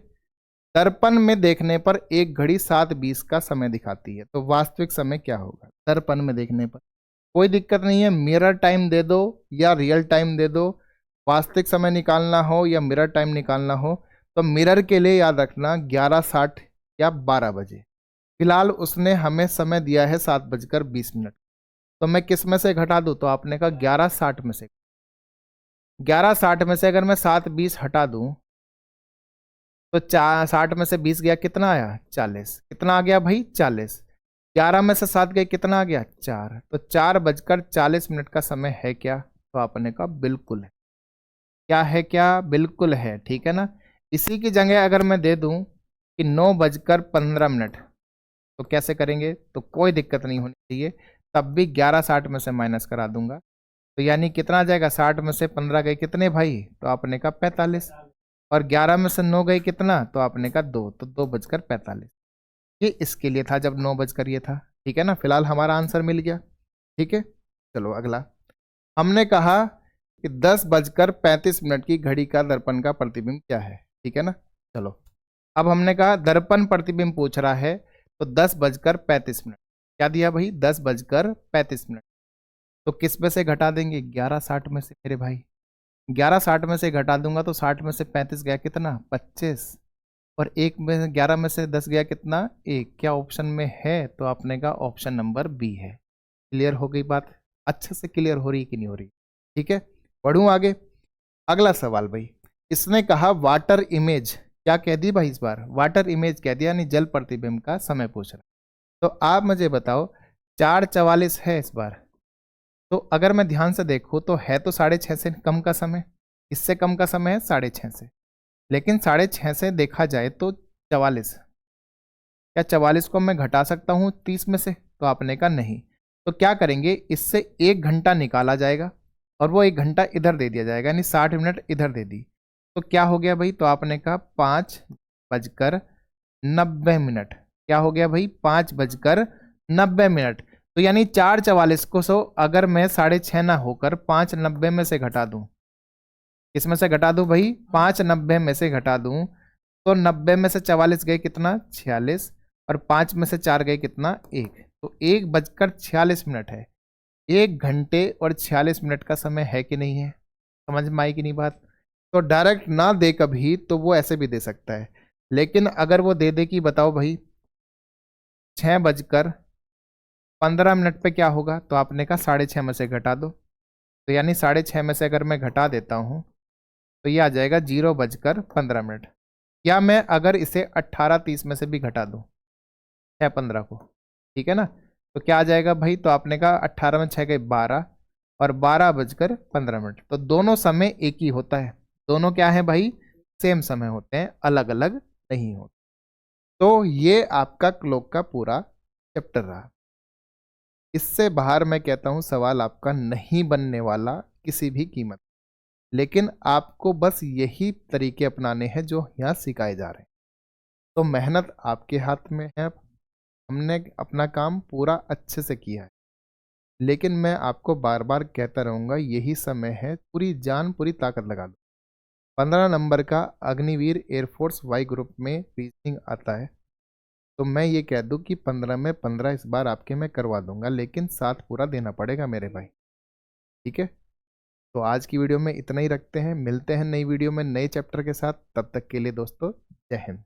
दर्पण में देखने पर एक घड़ी 7:20 का समय दिखाती है, तो वास्तविक समय क्या होगा दर्पण में देखने पर? कोई दिक्कत नहीं है, मिरर टाइम दे दो या रियल टाइम दे दो। वास्तविक समय निकालना हो या मिरर टाइम निकालना हो, तो मिरर के लिए याद रखना 11:60 या 12 बजे। फिलहाल उसने हमें समय दिया है 7:20। तो मैं किस में से घटा दूं? तो आपने कहा 11:60 में से। 11:60 में से अगर मैं 7:20 हटा दूं तो 60 में से 20 गया, कितना आया? 40। कितना आ गया भाई? 40। 11 में से 7 गए, कितना आ गया? 4। तो 4:40 का समय है क्या? तो आपने कहा बिल्कुल है। क्या है? क्या बिल्कुल है। ठीक है ना, इसी की जगह अगर मैं दे दूं कि 9:15 तो कैसे करेंगे? तो कोई दिक्कत नहीं होनी चाहिए, तब भी 11:60 में से माइनस करा दूंगा। तो यानी कितना आ जाएगा? 60 में से 15 गए कितने भाई? तो आपने कहा 45। और 11 में से 9 गए कितना? तो आपने कहा 2, तो 2:45। ये इसके लिए था जब 9 बजकर ये था। ठीक है ना, फिलहाल हमारा आंसर मिल गया। ठीक है, चलो अगला। हमने कहा कि 10:35 की घड़ी का दर्पण का प्रतिबिंब क्या है। ठीक है ना, चलो अब हमने कहा दर्पण प्रतिबिंब पूछ रहा है, तो 10:35। क्या दिया भाई? 10:35। तो किस में से घटा देंगे? 11:60 में से मेरे भाई। 11:60 में से घटा दूंगा तो 60 में से 35 गया, कितना? 25। और 11 में से 10 गया कितना, 1। क्या ऑप्शन में है, तो आपने कहा ऑप्शन नंबर बी है। क्लियर हो गई बात? अच्छे से क्लियर हो रही है कि नहीं हो रही? ठीक है, बढ़ूं आगे। अगला सवाल भाई, इसने कहा वाटर इमेज, क्या कह दी भाई इस बार, वाटर इमेज कह दिया, यानी जल प्रतिबिंब का समय पूछ रहा। तो आप मुझे बताओ 4:44 है इस बार, तो अगर मैं ध्यान से देखूँ तो है तो 6:30 से कम का समय, इससे कम का समय है 6:30 से, लेकिन 6:30 से देखा जाए तो 44, क्या 44 को मैं घटा सकता हूँ 30 में से, तो आपने कहा नहीं। तो क्या करेंगे, इससे 1 घंटा निकाला जाएगा और वो 1 घंटा इधर दे दिया जाएगा, यानी 60 मिनट इधर दे दी। तो क्या हो गया भाई, तो आपने कहा 5:90। क्या हो गया भाई, 5:90। तो यानी 4:44 को अगर मैं 6:30 ना होकर 5:90 में से घटा दूं, इसमें से घटा दूं भाई, 5:90 में से घटा दूं, तो 90 में से 44 गए कितना, 46, और 5 में से 4 गए कितना, 1। तो 1:46 है। 1 घंटे और 46 मिनट का समय है कि नहीं है? समझ में आई कि नहीं बात? तो डायरेक्ट ना दे कभी तो वो ऐसे भी दे सकता है, लेकिन अगर वो दे दे कि बताओ भाई 6:15 पे क्या होगा, तो आपने कहा 6:30 में से घटा दो। तो यानी 6:30 में से अगर मैं घटा देता हूँ तो ये आ जाएगा 0:15। या मैं अगर इसे 18:30 में से भी घटा दूँ 6:15 को, ठीक है ना, तो क्या आ जाएगा भाई, तो आपने कहा 18 में 6 गए 12, और 12:15। तो दोनों समय एक ही होता है, दोनों क्या है भाई, सेम समय होते हैं, अलग अलग नहीं होते। तो ये आपका क्लॉक का पूरा चैप्टर रहा। इससे बाहर मैं कहता हूं सवाल आपका नहीं बनने वाला किसी भी कीमत, लेकिन आपको बस यही तरीके अपनाने हैं जो यहाँ सिखाए जा रहे हैं। तो मेहनत आपके हाथ में है, हमने अपना काम पूरा अच्छे से किया है, लेकिन मैं आपको बार बार कहता रहूँगा यही समय है, पूरी जान पूरी ताकत लगा दो। 15 नंबर का अग्निवीर एयरफोर्स वाई ग्रुप में रीजनिंग आता है, तो मैं ये कह दूं कि 15 में 15 इस बार आपके मैं करवा दूंगा, लेकिन साथ पूरा देना पड़ेगा मेरे भाई। ठीक है, तो आज की वीडियो में इतना ही रखते हैं, मिलते हैं नई वीडियो में नए चैप्टर के साथ। तब तक के लिए दोस्तों, जय हिंद।